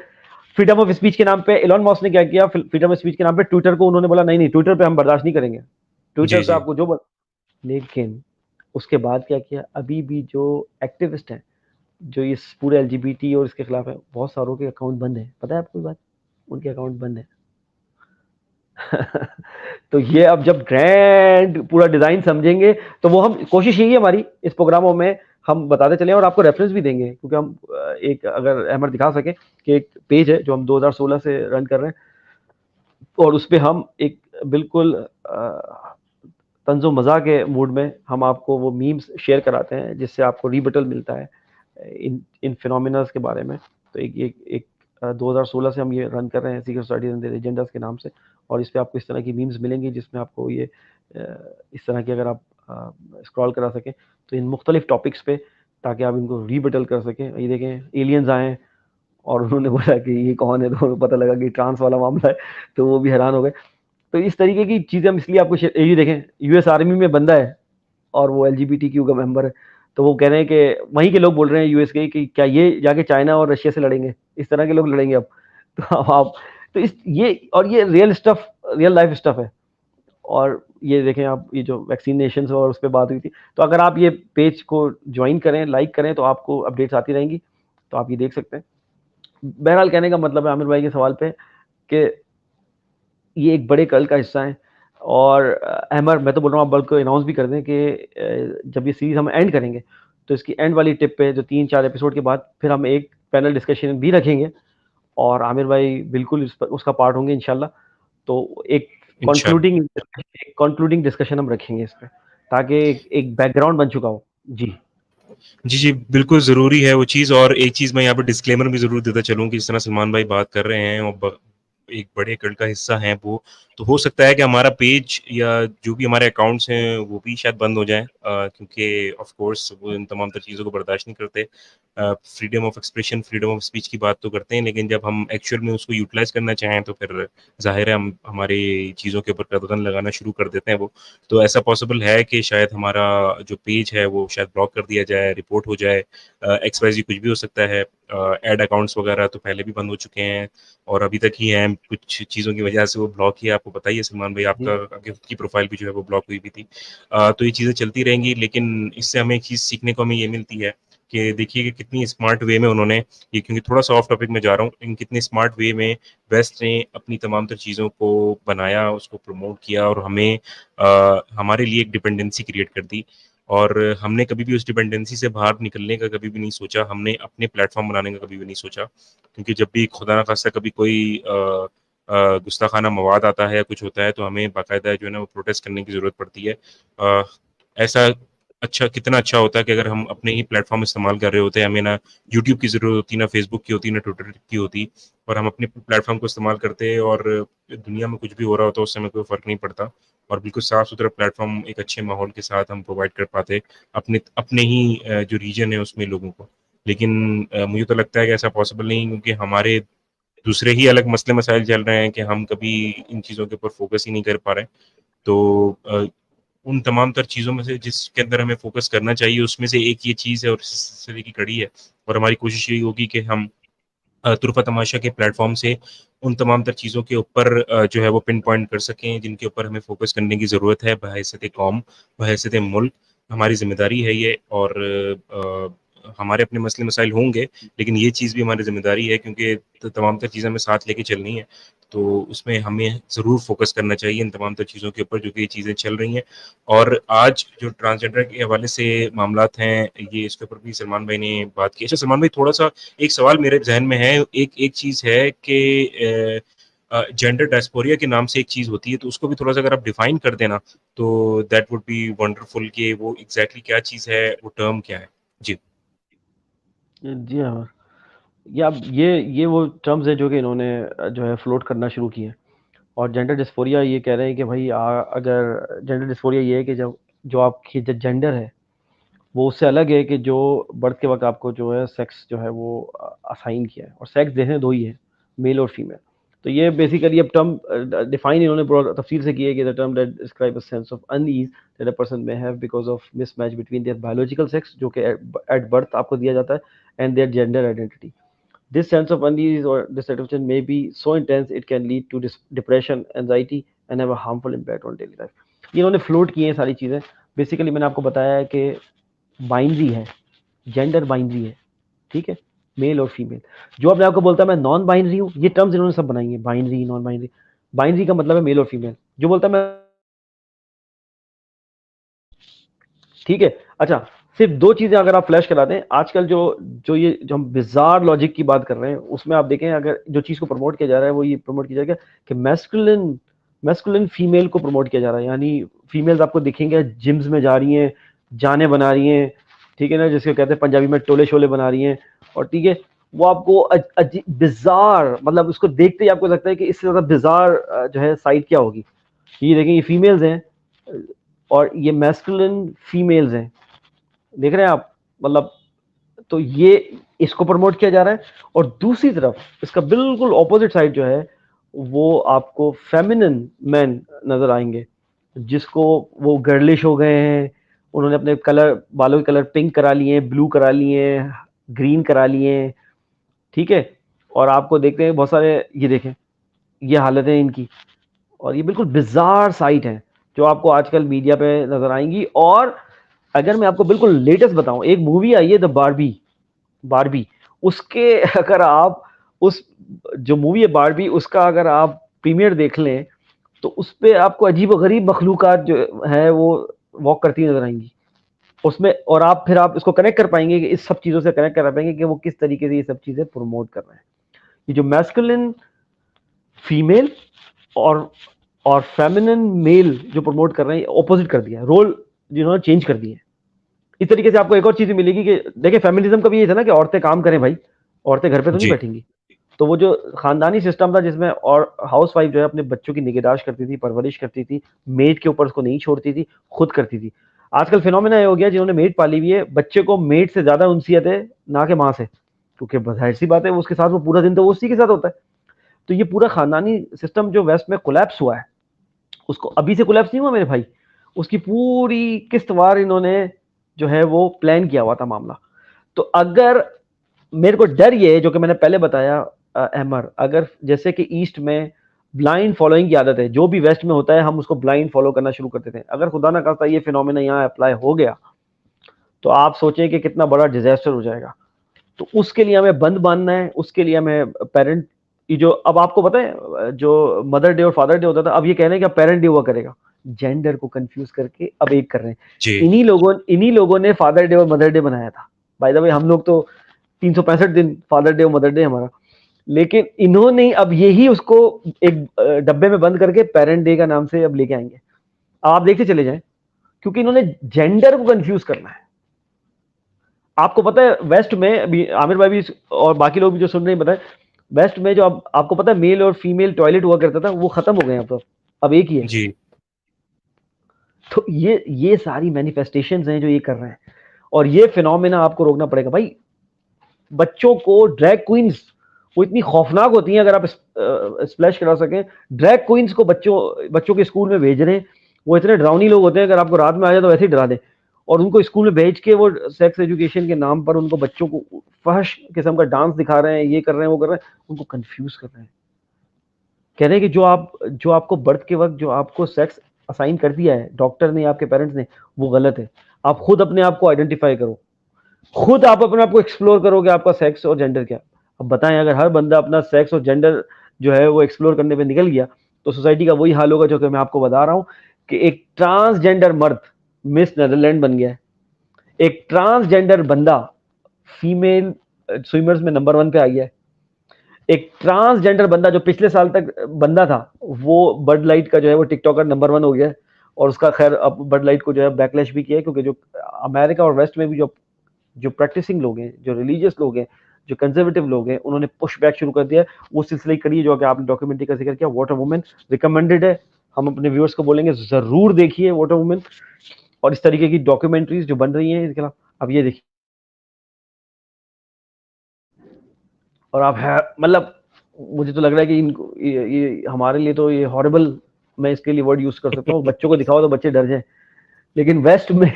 C: फ्रीडम ऑफ स्पीच के नाम पे एलन मस्क ने क्या किया, फ्रीडम ऑफ स्पीच के नाम पे ट्विटर को उन्होंने बोला नहीं नहीं, ट्विटर पे हम बर्दाश्त नहीं करेंगे, ट्विटर
B: जी,
C: पे
B: जी।
C: आपको लेकिन उसके बाद क्या किया, अभी भी जो एक्टिविस्ट हैं, जो इस पूरे एलजीबीटी और इसके खिलाफ है, बहुत सारों के अकाउंट बंद है। पता है आपको ये बात? उनके अकाउंट बंद है। तो ये अब जब ग्रैंड पूरा डिजाइन समझेंगे, तो वो हम कोशिश यही है हमारी इस प्रोग्रामों में हम बताते चले और आपको रेफरेंस भी देंगे, क्योंकि हम एक अगर अहमद दिखा सके कि एक पेज है जो हम 2016 से रन कर रहे हैं, और उस पर हम एक बिल्कुल तंजो मज़ा के मूड में हम आपको वो मीम्स शेयर कराते हैं, जिससे आपको रिबटल मिलता है इन इन फिनोमिनास के बारे में। तो एक 2016 से हम ये रन कर रहे हैं, सीक्रेट सोसाइटी एंड एजेंडास के नाम से। और इस पे आपको इस तरह की मीम्स मिलेंगी जिसमें आपको ये इस तरह की, अगर आप स्क्रॉल करा सकें तो इन मुख्तलिफ टॉपिक्स पे, ताकि आप इनको रिबटल कर सकें। ये देखें, एलियंस आए हैं और उन्होंने बोला कि ये कौन है, तो पता लगा कि ट्रांस वाला मामला है, तो वो भी हैरान हो गए। तो इस तरीके की चीज़ें हम इसलिए आपको ये देखें, यूएस आर्मी में बंदा है और वो एलजीबीटीक्यू का मेंबर है, तो वो कह रहे हैं कि वहीं के लोग बोल रहे हैं यूएस के कि क्या ये जाके चाइना और रशिया से लड़ेंगे, इस तरह के लोग लड़ेंगे अब। तो अब आप, तो इस ये real stuff, real life stuff है। और ये देखें आप, ये जो वैक्सीनेशन और उस पर बात हुई थी, तो अगर आप ये पेज को ज्वाइन करें, लाइक करें, तो आपको अपडेट्स आती रहेंगी, तो आप ये देख सकते हैं। बहरहाल कहने का मतलब है आमिर भाई के सवाल पे कि ये एक बड़े कल का हिस्सा है। और अहमद, मैं तो बोल रहा हूँ आप बल्कि अनाउंस भी कर दें कि जब ये सीरीज हम एंड करेंगे, तो इसकी एंड वाली टिप पे जो 3-4 एपिसोड के बाद फिर हम एक पैनल डिस्कशन भी रखेंगे, और आमिर भाई बिल्कुल उसका पार्ट होंगे इंशाल्लाह। तो एक
B: इंशाल्लाह।
C: कंक्लूडिंग डिस्कशन हम रखेंगे इस पे, ताकि एक बैकग्राउंड बन चुका हो। जी
B: जी, जी, बिल्कुल ज़रूरी है वो चीज़। और एक चीज़ मैं यहाँ पे डिस्क्लेमर भी ज़रूर देता चलूँ कि जिस तरह सलमान भाई बात कर रहे हैं और एक बड़े कल्ट का हिस्सा हैं वो, तो हो सकता है कि हमारा पेज या जो भी हमारे अकाउंट्स हैं वो भी शायद बंद हो जाएँ, क्योंकि ऑफ कोर्स वो इन तमाम तर चीज़ों को बर्दाश्त नहीं करते। Freedom of expression, freedom of speech की बात तो करते हैं, लेकिन जब हम एक्चुअल में उसको यूटिलाइज़ करना चाहें तो फिर ज़ाहिर है हम हमारी चीज़ों के ऊपर कदम लगाना शुरू कर देते हैं वो। तो ऐसा पॉसिबल है कि शायद हमारा जो पेज है वो शायद ब्लॉक कर दिया जाए, रिपोर्ट हो जाए, एक्स-वाई-ज़ेड कुछ भी हो सकता है। एड अकाउंट्स वगैरह तो पहले भी बंद हो चुके हैं और अभी तक ही हैं, कुछ चीज़ों की वजह से वो ब्लॉक ही है। आपको पता ही है सलमान भाई,
C: जी
B: आपकी खुद की प्रोफाइल भी जो है वो ब्लॉक हुई भी थी। तो ये चीज़ें चलती रहेंगी, लेकिन इससे हमें एक चीज़ सीखने को हमें ये मिलती है कि देखिए कि कितनी स्मार्ट वे में उन्होंने, ये क्योंकि थोड़ा सा ऑफ टॉपिक में जा रहा हूँ, लेकिन कितनी स्मार्ट वे में वेस्ट ने अपनी तमाम तर चीज़ों को बनाया, उसको प्रमोट किया और हमें हमारे लिए एक डिपेंडेंसी क्रिएट कर दी। और हमने कभी भी उस डिपेंडेंसी से बाहर निकलने का कभी भी नहीं सोचा, हमने अपने प्लेटफॉर्म बनाने का कभी भी नहीं सोचा, क्योंकि जब भी खुदा ना खास्ता कभी कोई गुस्ताखाना मवाद आता है या कुछ होता है, तो हमें बाकायदा जो है ना वो प्रोटेस्ट करने की ज़रूरत पड़ती है। ऐसा कितना अच्छा होता है कि अगर हम अपने ही प्लेटफॉर्म इस्तेमाल कर रहे होते हैं, हमें ना यूट्यूब की ज़रूरत होती, ना फेसबुक की होती, ना ट्विटर की होती, और हम अपने प्लेटफॉर्म को इस्तेमाल करते और दुनिया में कुछ भी हो रहा होता, उससे हमें कोई फ़र्क नहीं पड़ता, और बिल्कुल साफ सुथरा प्लेटफॉर्म एक अच्छे माहौल के साथ हम प्रोवाइड कर पाते अपने अपने ही जो रीजन है उसमें लोगों को। लेकिन मुझे तो लगता है कि ऐसा पॉसिबल नहीं, क्योंकि हमारे दूसरे ही अलग मसले मसाइल चल रहे हैं कि हम कभी इन चीज़ों के ऊपर फोकस ही नहीं कर पा रहे। तो उन तमाम तर चीज़ों में से जिसके अंदर हमें फोकस करना चाहिए, उसमें से एक ये चीज़ है और इस सिलसिले की कड़ी है। और हमारी कोशिश यही होगी कि हम तुरफ़ा तमाशा के प्लेटफ़ॉर्म से उन तमाम तर चीज़ों के ऊपर जो है वो पिन पॉइंट कर सकें, जिनके ऊपर हमें फ़ोकस करने की ज़रूरत है बहैसियत कौम, बहैसियत मुल्क। हमारी ज़िम्मेदारी है ये और हमारे अपने मसले मसाइल होंगे, लेकिन ये चीज़ भी हमारी ज़िम्मेदारी है क्योंकि तमाम तर चीज़ें हमें साथ लेके चलनी है। तो उसमें हमें ज़रूर फ़ोकस करना चाहिए इन तमाम तर चीज़ों के ऊपर जो कि ये चीज़ें चल रही हैं। और आज जो ट्रांसजेंडर के हवाले से मामलात हैं, ये इसके ऊपर भी सलमान भाई ने बात की। अच्छा सलमान भाई, थोड़ा-सा एक सवाल मेरे ज़हन में है, एक चीज़ है कि जेंडर डायस्पोरिया के नाम से एक चीज़ होती है, तो उसको भी थोड़ा-सा अगर आप डिफ़ाइन कर दें ना, तो दैट वुड बी वंडरफुल कि वो एग्ज़ैक्टली क्या चीज़ है, वो टर्म क्या है? जी।
C: जी हाँ, ये वो टर्म्स हैं जो कि इन्होंने जो है फ्लोट करना शुरू किए हैं। और जेंडर डिस्फोरिया ये कह रहे हैं कि भाई अगर जेंडर डिस्फोरिया ये है कि जब जो आपकी जो जेंडर है वो उससे अलग है कि जो बर्थ के वक्त आपको जो है सेक्स जो है वो असाइन किया है, और सेक्स देने दो ही है, मेल और फीमेल। तो ये बेसिकली अब टर्म डिफाइन इन्होंने बहुत तफसील से की है कि the term that describe a sense of unease that a person may have because of mismatch between their biological sex जो कि एट बर्थ आपको दिया जाता है and their gender identity. This sense of unease or dissatisfaction may be so intense it can lead to depression, anxiety, and have a harmful impact on daily life. ये इन्होंने float किए हैं सारी चीज़ें। बेसिकली मैंने आपको बताया है कि बाइनरी है, जेंडर बाइनरी है, ठीक है, मेल और फीमेल। जो अपने आपको बोलता है मैं नॉन बाइनरी हूँ, ये टर्म्स इन्होंने सब बनाई है, बाइनरी नॉन बाइनरी। बाइनरी का मतलब है मेल और फीमेल। जो बोलता है मैं, ठीक है। अच्छा, सिर्फ दो चीजें अगर आप फ्लैश करा दें, आजकल जो हम बिजार लॉजिक की बात कर रहे हैं उसमें आप देखें, अगर जो चीज को प्रमोट किया जा रहा है वो ये प्रमोट किया जाएगा कि मैस्कुलिन फीमेल को प्रमोट किया जा रहा है। यानी फीमेल्स आपको दिखेंगे जिम्स में जा रही हैं, जाने बना रही हैं, ठीक है ना, जिसको कहते हैं पंजाबी में टोले शोले बना रही हैं, और ठीक है, वो आपको बिजार, मतलब उसको देखते ही आपको लगता है कि इससे ज्यादा बिजार जो है साइड क्या होगी। ये देखें, ये फीमेल्स हैं और ये मैस्कुलिन फीमेल्स हैं, देख रहे हैं आप, मतलब तो ये इसको प्रमोट किया जा रहा है। और दूसरी तरफ इसका बिल्कुल ऑपोजिट साइड जो है वो आपको फेमिनिन मैन नजर आएंगे, जिसको वो गर्लिश हो गए हैं, उन्होंने अपने कलर, बालों के कलर पिंक करा लिए, ब्लू करा लिए, ग्रीन करा लिए, ठीक है। और आपको देखते हैं बहुत सारे, ये देखें, ये हालत है इनकी। और ये बिल्कुल बिजार साइट है जो आपको आजकल मीडिया पे नजर आएंगी। और अगर मैं आपको बिल्कुल लेटेस्ट बताऊं, एक मूवी आई है द बारबी, उसके अगर आप उस जो मूवी है बारबी, उसका अगर आप प्रीमियर देख लें तो उस पर आपको अजीब गरीब मखलूकात जो है वो वॉक करती नजर आएंगी उसमें। और आप इसको कनेक्ट कर पाएंगे कि इस सब चीजों से कनेक्ट कर पाएंगे कि वो किस तरीके से ये सब चीजें प्रमोट कर रहे हैं। ये जो मैस्कुलिन फीमेल और फेमिनिन मेल जो प्रमोट कर रहे हैं, ऑपोजिट कर दिया, रोल जिन्होंने चेंज कर दिए। इस तरीके से आपको एक और चीज मिलेगी कि देखिए, फेमिनिज्म का भी ये था ना कि औरतें काम करें भाई, औरतें घर पे तो नहीं
B: जी।
C: बैठेंगी। तो वो जो खानदानी सिस्टम था जिसमें और हाउस वाइफ जो है अपने बच्चों की निगहदाश्त करती थी, परवरिश करती थी, मेड के ऊपर उसको नहीं छोड़ती थी, खुद करती थी। आजकल फिनोमेना ये हो गया, जिन्होंने मेड पाली हुई है, बच्चे को मेड से ज्यादा उनसियत है ना कि माँ से, क्योंकि जाहिर सी बात है उसके साथ वो पूरा दिन तो वो उसी के साथ होता है। तो ये पूरा खानदानी सिस्टम जो वेस्ट में कोलैप्स हुआ है, उसको अभी से कोलैप्स नहीं हुआ मेरे भाई, उसकी पूरी किस्तवार इन्होंने जो है वो प्लान किया हुआ था मामला। तो अगर मेरे को डर ये है जो कि मैंने पहले बताया अहमर, अगर जैसे कि ईस्ट में ब्लाइंड फॉलोइंग की आदत है, जो भी वेस्ट में होता है हम उसको ब्लाइंड फॉलो करना शुरू करते थे, अगर खुदा ना करता ये फिनोमेना यहाँ अप्लाई हो गया तो आप सोचें कि कितना बड़ा डिजास्टर हो जाएगा। तो उसके लिए हमें बंद बांधना है, उसके लिए हमें पेरेंट, ये जो अब आपको पता है जो मदर डे और फादर डे होता था, अब ये कह रहे हैं कि पेरेंट डे हुआ करेगा, जेंडर को कंफ्यूज करके अब एक कर रहे हैं।
B: जी।
C: इन्हीं लोगों ने फादर डे और मदर डे बनाया था। बाय द वे हम लोग तो 365 दिन फादर डे और मदर डे हमारा, लेकिन इन्होंने अब यही उसको एक डब्बे में बंद करके पेरेंट डे का नाम से अब लेके आएंगे। आप देखते चले जाएं, क्योंकि इन्होंने जेंडर को कंफ्यूज करना है। आपको पता है वेस्ट में, अभी आमिर भाई भी और बाकी लोग भी जो सुन रहे हैं बताएं, वेस्ट में जो अब आपको पता है मेल और फीमेल टॉयलेट हुआ करता था, वो खत्म हो गए हैं, अब एक ही है।
B: जी।
C: तो ये सारी मैनिफेस्टेशंस हैं जो ये कर रहे हैं, और ये फिनोमेना आपको रोकना पड़ेगा भाई। बच्चों को ड्रैग क्वींस, वो इतनी खौफनाक होती हैं, अगर आप स्प्लैश करा सकें, ड्रैग क्वींस को बच्चों के स्कूल में भेज रहे हैं, वो इतने डरावनी लोग होते हैं, अगर आपको रात में आ जाए तो वैसे ही डरा दें। और उनको स्कूल में भेज के वो सेक्स एजुकेशन के नाम पर उनको बच्चों को फहश किस्म का डांस दिखा रहे हैं, ये कर रहे हैं, वो कर रहे हैं, उनको कंफ्यूज कर रहे हैं। कह रहे हैं कि जो आपको बर्थ के वक्त जो आपको सेक्स असाइन कर दिया है डॉक्टर ने, आपके पेरेंट्स ने, वो गलत है। आप खुद अपने आप को आइडेंटिफाई करो, खुद आप अपने आप को एक्सप्लोर करो कि आपका सेक्स और जेंडर क्या। अब बताएं, अगर हर बंदा अपना सेक्स और जेंडर जो है वो एक्सप्लोर करने पे निकल गया तो सोसाइटी का वही हाल होगा जो कि मैं आपको बता रहा हूं कि एक ट्रांसजेंडर मर्द मिस नेदरलैंड बन गया है, एक ट्रांसजेंडर बंदा फीमेल स्विमर्स में नंबर 1 पे आ गया है, एक ट्रांसजेंडर बंदा जो पिछले साल तक बंदा था वो बर्ड लाइट का जो है वो टिकटॉकर नंबर 1 हो गया है। और उसका खैर अब बर्ड लाइट को जो है बैकलैश भी किया है, क्योंकि जो अमेरिका और वेस्ट में भी जो प्रैक्टिसिंग लोग हैं, जो रिलीजियस लोग हैं, जो कंजर्वेटिव लोग हैं, उन्होंने पुश बैक शुरू कर दिया है। वो सिलसिले की कड़ी है जो कि आपने डॉक्यूमेंट्री का जिक्र किया, वाटर वुमेन रिकमेंडेड है। हम अपने व्यूअर्स को बोलेंगे जरूर देखिए वाटर वुमेन और इस तरीके की डॉक्यूमेंट्रीज जो बन रही हैं इसके खिलाफ। अब ये देखिए, और आप है मतलब मुझे तो लग रहा है कि इनको ये हमारे लिए तो ये हॉरिबल, मैं इसके लिए वर्ड यूज कर सकता हूँ, बच्चों को दिखाओ तो बच्चे डर जाएं। लेकिन वेस्ट में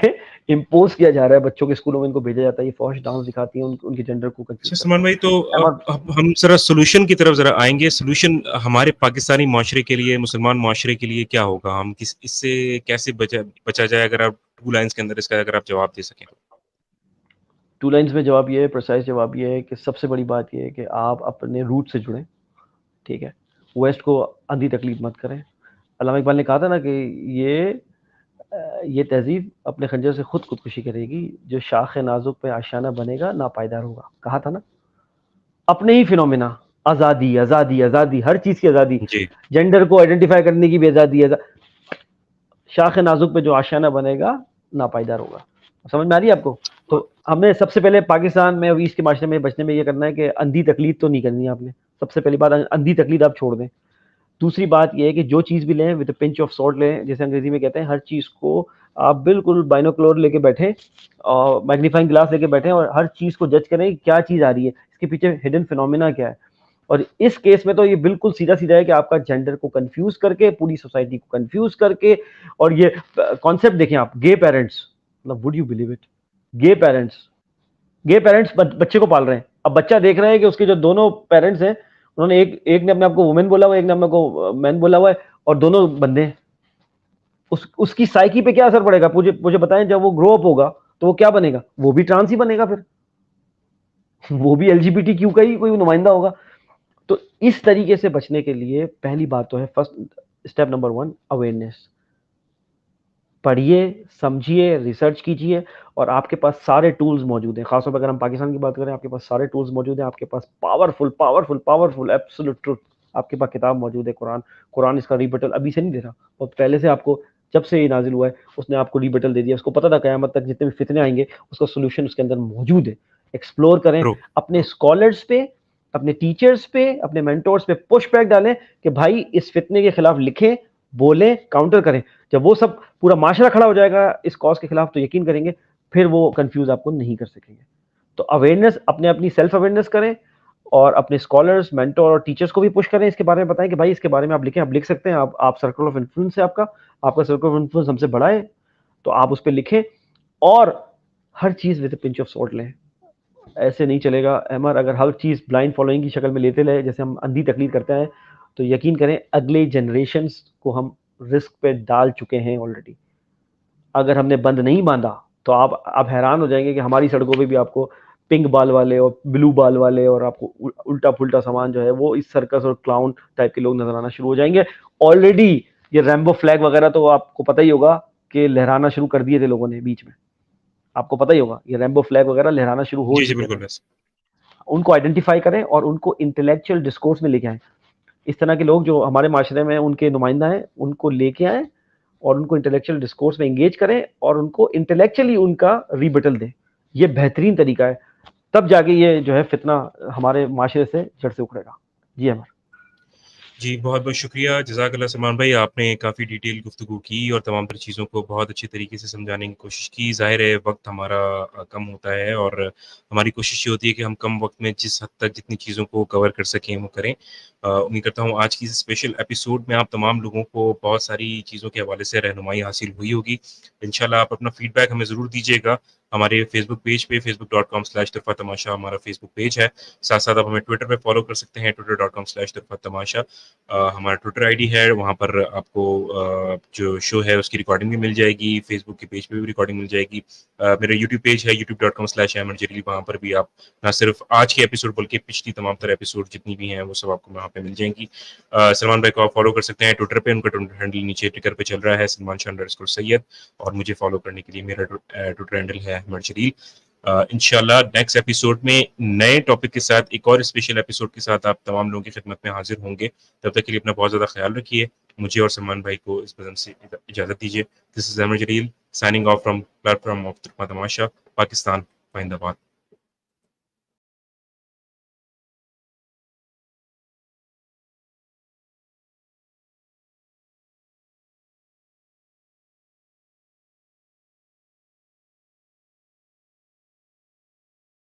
C: इम्पोज किया जा रहा है, बच्चों के स्कूलों में इनको भेजा जाता है, ये फौश डांस दिखाती है, उनके जेंडर को कंफ्यूज
B: अच्छा
C: करता
B: सलमान भाई, तो
C: है।
B: अब हम जरा सोल्यूशन की तरफ जरा आएंगे। सोल्यूशन हमारे पाकिस्तानी माशरे के लिए, मुसलमान माशरे के लिए क्या होगा? हम किस इससे कैसे बचा जाए? अगर आप 2 लाइंस के अंदर इसका अगर आप जवाब दे सकें।
C: 2 लाइन्स में जवाब ये है, प्रिसाइज जवाब ये है कि सबसे बड़ी बात ये है कि आप अपने रूट से जुड़ें, ठीक है। वेस्ट को अंधी तकलीफ मत करें। अल्लामा इकबाल ने कहा था ना कि ये तहजीब अपने खंजर से खुद खुदकुशी करेगी, जो शाख नाजुक पे आशाना बनेगा नापायदार होगा। कहा था ना, अपने ही फिनोमिना, आज़ादी आज़ादी आज़ादी, हर चीज़ की आज़ादी,
B: जी।
C: जेंडर को आइडेंटिफाई करने की भी आज़ादी है, शाख नाजुक पे जो आशाना बनेगा नापायदार होगा। समझ में आ रही है आपको? तो हमें सबसे पहले पाकिस्तान में अभी इसके माशरे में बचने में ये करना है कि अंधी तकलीद तो नहीं करनी है आपने। सबसे पहली बात, अंधी तकलीद आप छोड़ दें। दूसरी बात यह है कि जो चीज़ भी लें विद पिंच ऑफ सॉल्ट लें, जैसे अंग्रेजी में कहते हैं। हर चीज़ को आप बिल्कुल बाइनोकुलर लेके बैठें और मैग्नीफाइंग ग्लास लेके बैठें और हर चीज़ को जज करें क्या चीज़ आ रही है, इसके पीछे हिडन फिनोमिना क्या है। और इस केस में तो ये बिल्कुल सीधा सीधा है कि आपका जेंडर को कंफ्यूज करके, पूरी सोसाइटी को कंफ्यूज करके। और ये कॉन्सेप्ट देखें आप, गे पेरेंट्स, मतलब would you believe it, gay parents बच्चे को पाल रहे हैं। अब बच्चा देख रहा है कि उसके जो दोनों पेरेंट्स हैं, उन्होंने एक ने अपने आप को वुमेन बोला हुआ है, एक ने अपने को मैन बोला हुआ है, और दोनों बंदे हैं। उसकी साइकी पे क्या असर पड़ेगा? मुझे बताएं, जब वो ग्रो अप होगा तो वो क्या बनेगा? वो भी ट्रांस ही बनेगा, फिर वो भी एलजीबीटी क्यू का ही कोई नुमाइंदा होगा। तो इस तरीके से बचने के लिए पहली बात तो है, फर्स्ट स्टेप नंबर 1, अवेयरनेस। पढ़िए, समझिए, रिसर्च कीजिए, और आपके पास सारे टूल्स मौजूद हैं। खासतौर पर अगर हम पाकिस्तान की बात करें, आपके पास सारे टूल्स मौजूद हैं। आपके पास powerful powerful powerful absolute truth, आपके पास किताब मौजूद है, कुरान इसका रिबटल अभी से नहीं दे रहा, और पहले से आपको, जब से ये नाजिल हुआ है उसने आपको रिबटल दे दिया। उसको पता था क़यामत तक जितने भी फितने आएंगे उसका सोल्यूशन उसके अंदर मौजूद है। एक्सप्लोर करें,
B: ट्रू।
C: अपने स्कॉलर्स पे, अपने टीचर्स पे, अपने मेंटोर्स पे पुश बैक डालें कि भाई इस फितने के खिलाफ लिखें, बोलें, काउंटर करें। जब वो सब पूरा माशरा खड़ा हो जाएगा इस कॉज के खिलाफ तो यकीन करेंगे फिर वो कंफ्यूज आपको नहीं कर सकेंगे। तो अवेयरनेस, अपनी सेल्फ अवेयरनेस करें, और अपने स्कॉलर्स, मेंटोर और टीचर्स को भी पुश करें, इसके बारे में बताएं कि भाई इसके बारे में आप लिखें। आप लिख सकते हैं, आप सर्कल ऑफ इन्फ्लुएंस है, आपका सर्कल ऑफ इन्फ्लुएंस हमसे बड़ा है, तो आप उस पर लिखें। और हर चीज़ विद पिंच ऑफ सॉल्ट लें। ऐसे नहीं चलेगा अमर, अगर हर चीज़ ब्लाइंड फॉलोइंग की शक्ल में लेते रहे, जैसे हम अंधी तकलीद करते हैं, तो यकीन करें अगले जनरेशन्स को हम रिस्क पे डाल चुके हैं ऑलरेडी। अगर हमने बंद नहीं बांधा तो आप हैरान हो जाएंगे कि हमारी सड़कों पे भी आपको पिंक बाल वाले और ब्लू बाल वाले और आपको उल्टा पुल्टा सामान जो है वो इस सर्कस और क्लाउन टाइप के लोग नजर आना शुरू हो जाएंगे। ऑलरेडी ये रैम्बो फ्लैग वगैरह तो आपको पता ही होगा कि लहराना शुरू कर दिए थे लोगों ने बीच में, आपको पता ही होगा, ये रैम्बो फ्लैग वगैरह लहराना शुरू हो
B: जी जी,
C: चुके
B: बिल्कुल।
C: थे।
B: बस
C: उनको आइडेंटिफाई करें और उनको इंटेलेक्चुअल डिस्कोर्स में लेके आए। इस तरह के लोग जो हमारे माशरे में उनके नुमाइंदा हैं, उनको लेके आए और उनको इंटेलेक्चुअल डिस्कोर्स में एंगेज करें और उनको इंटेलेक्चुअली उनका रिबटल दें। ये बेहतरीन तरीका है, तब जाके ये जो है फितना हमारे माशरे से जड़ से उखड़ेगा। जी अमर।
B: जी, बहुत-बहुत शुक्रिया, जज़ाकल्लाह सलमान भाई, आपने काफ़ी डिटेल गुफ्तगू की और तमाम तर चीज़ों को बहुत अच्छे तरीके से समझाने की कोशिश की। ज़ाहिर है वक़्त हमारा कम होता है और हमारी कोशिश ये होती है कि हम कम वक़्त में जिस हद तक जितनी चीज़ों को कवर कर सकें, वो करें। उम्मीद करता हूँ आज की इस स्पेशल एपिसोड में आप तमाम लोगों को बहुत सारी चीज़ों के हवाले से रहनुमाई हासिल हुई होगी। इंशाल्लाह आप अपना फ़ीडबैक हमें ज़रूर दीजिएगा। हमारे फ़ेसबुक पेज पे facebook.com/तुरफ़ा-तमाशा हमारा फ़ेसबुक पेज है। साथ-साथ आप हमें ट्विटर पे फ़ॉलो कर सकते हैं, twitter.com/तुरफ़ा-तमाशा। हमारा ट्विटर आईडी है, वहाँ पर आपको जो शो है उसकी रिकॉर्डिंग भी मिल जाएगी, फेसबुक के पेज पे भी रिकॉर्डिंग मिल जाएगी। मेरा यूट्यूब पेज है youtube.com/अहमद जलील, वहाँ पर भी आप ना सिर्फ आज के एपिसोड बल्कि पिछली तमाम तरह एपिसोड जितनी भी हैं वो सब आपको वहाँ पे मिल जाएंगी। सलमान भाई को आप फॉलो कर सकते हैं ट्विटर पे, उनका ट्विटर हैंडल नीचे टिकर पे चल रहा है, सलमान_सैयद, और मुझे फॉलो करने के लिए मेरा ट्विटर हैंडल है अहमद जलील। इंशाल्लाह नेक्स्ट एपिसोड में नए टॉपिक के साथ, एक और स्पेशल एपिसोड के साथ आप तमाम लोगों की खिदमत में हाजिर होंगे। तब तक के लिए अपना बहुत ज़्यादा ख्याल रखिए। मुझे और सलमान भाई को इस बज़म से इजाज़त दीजिए। This is Ahmad Jalil signing off from platform of Tamasha, Pakistan, जिंदाबाद।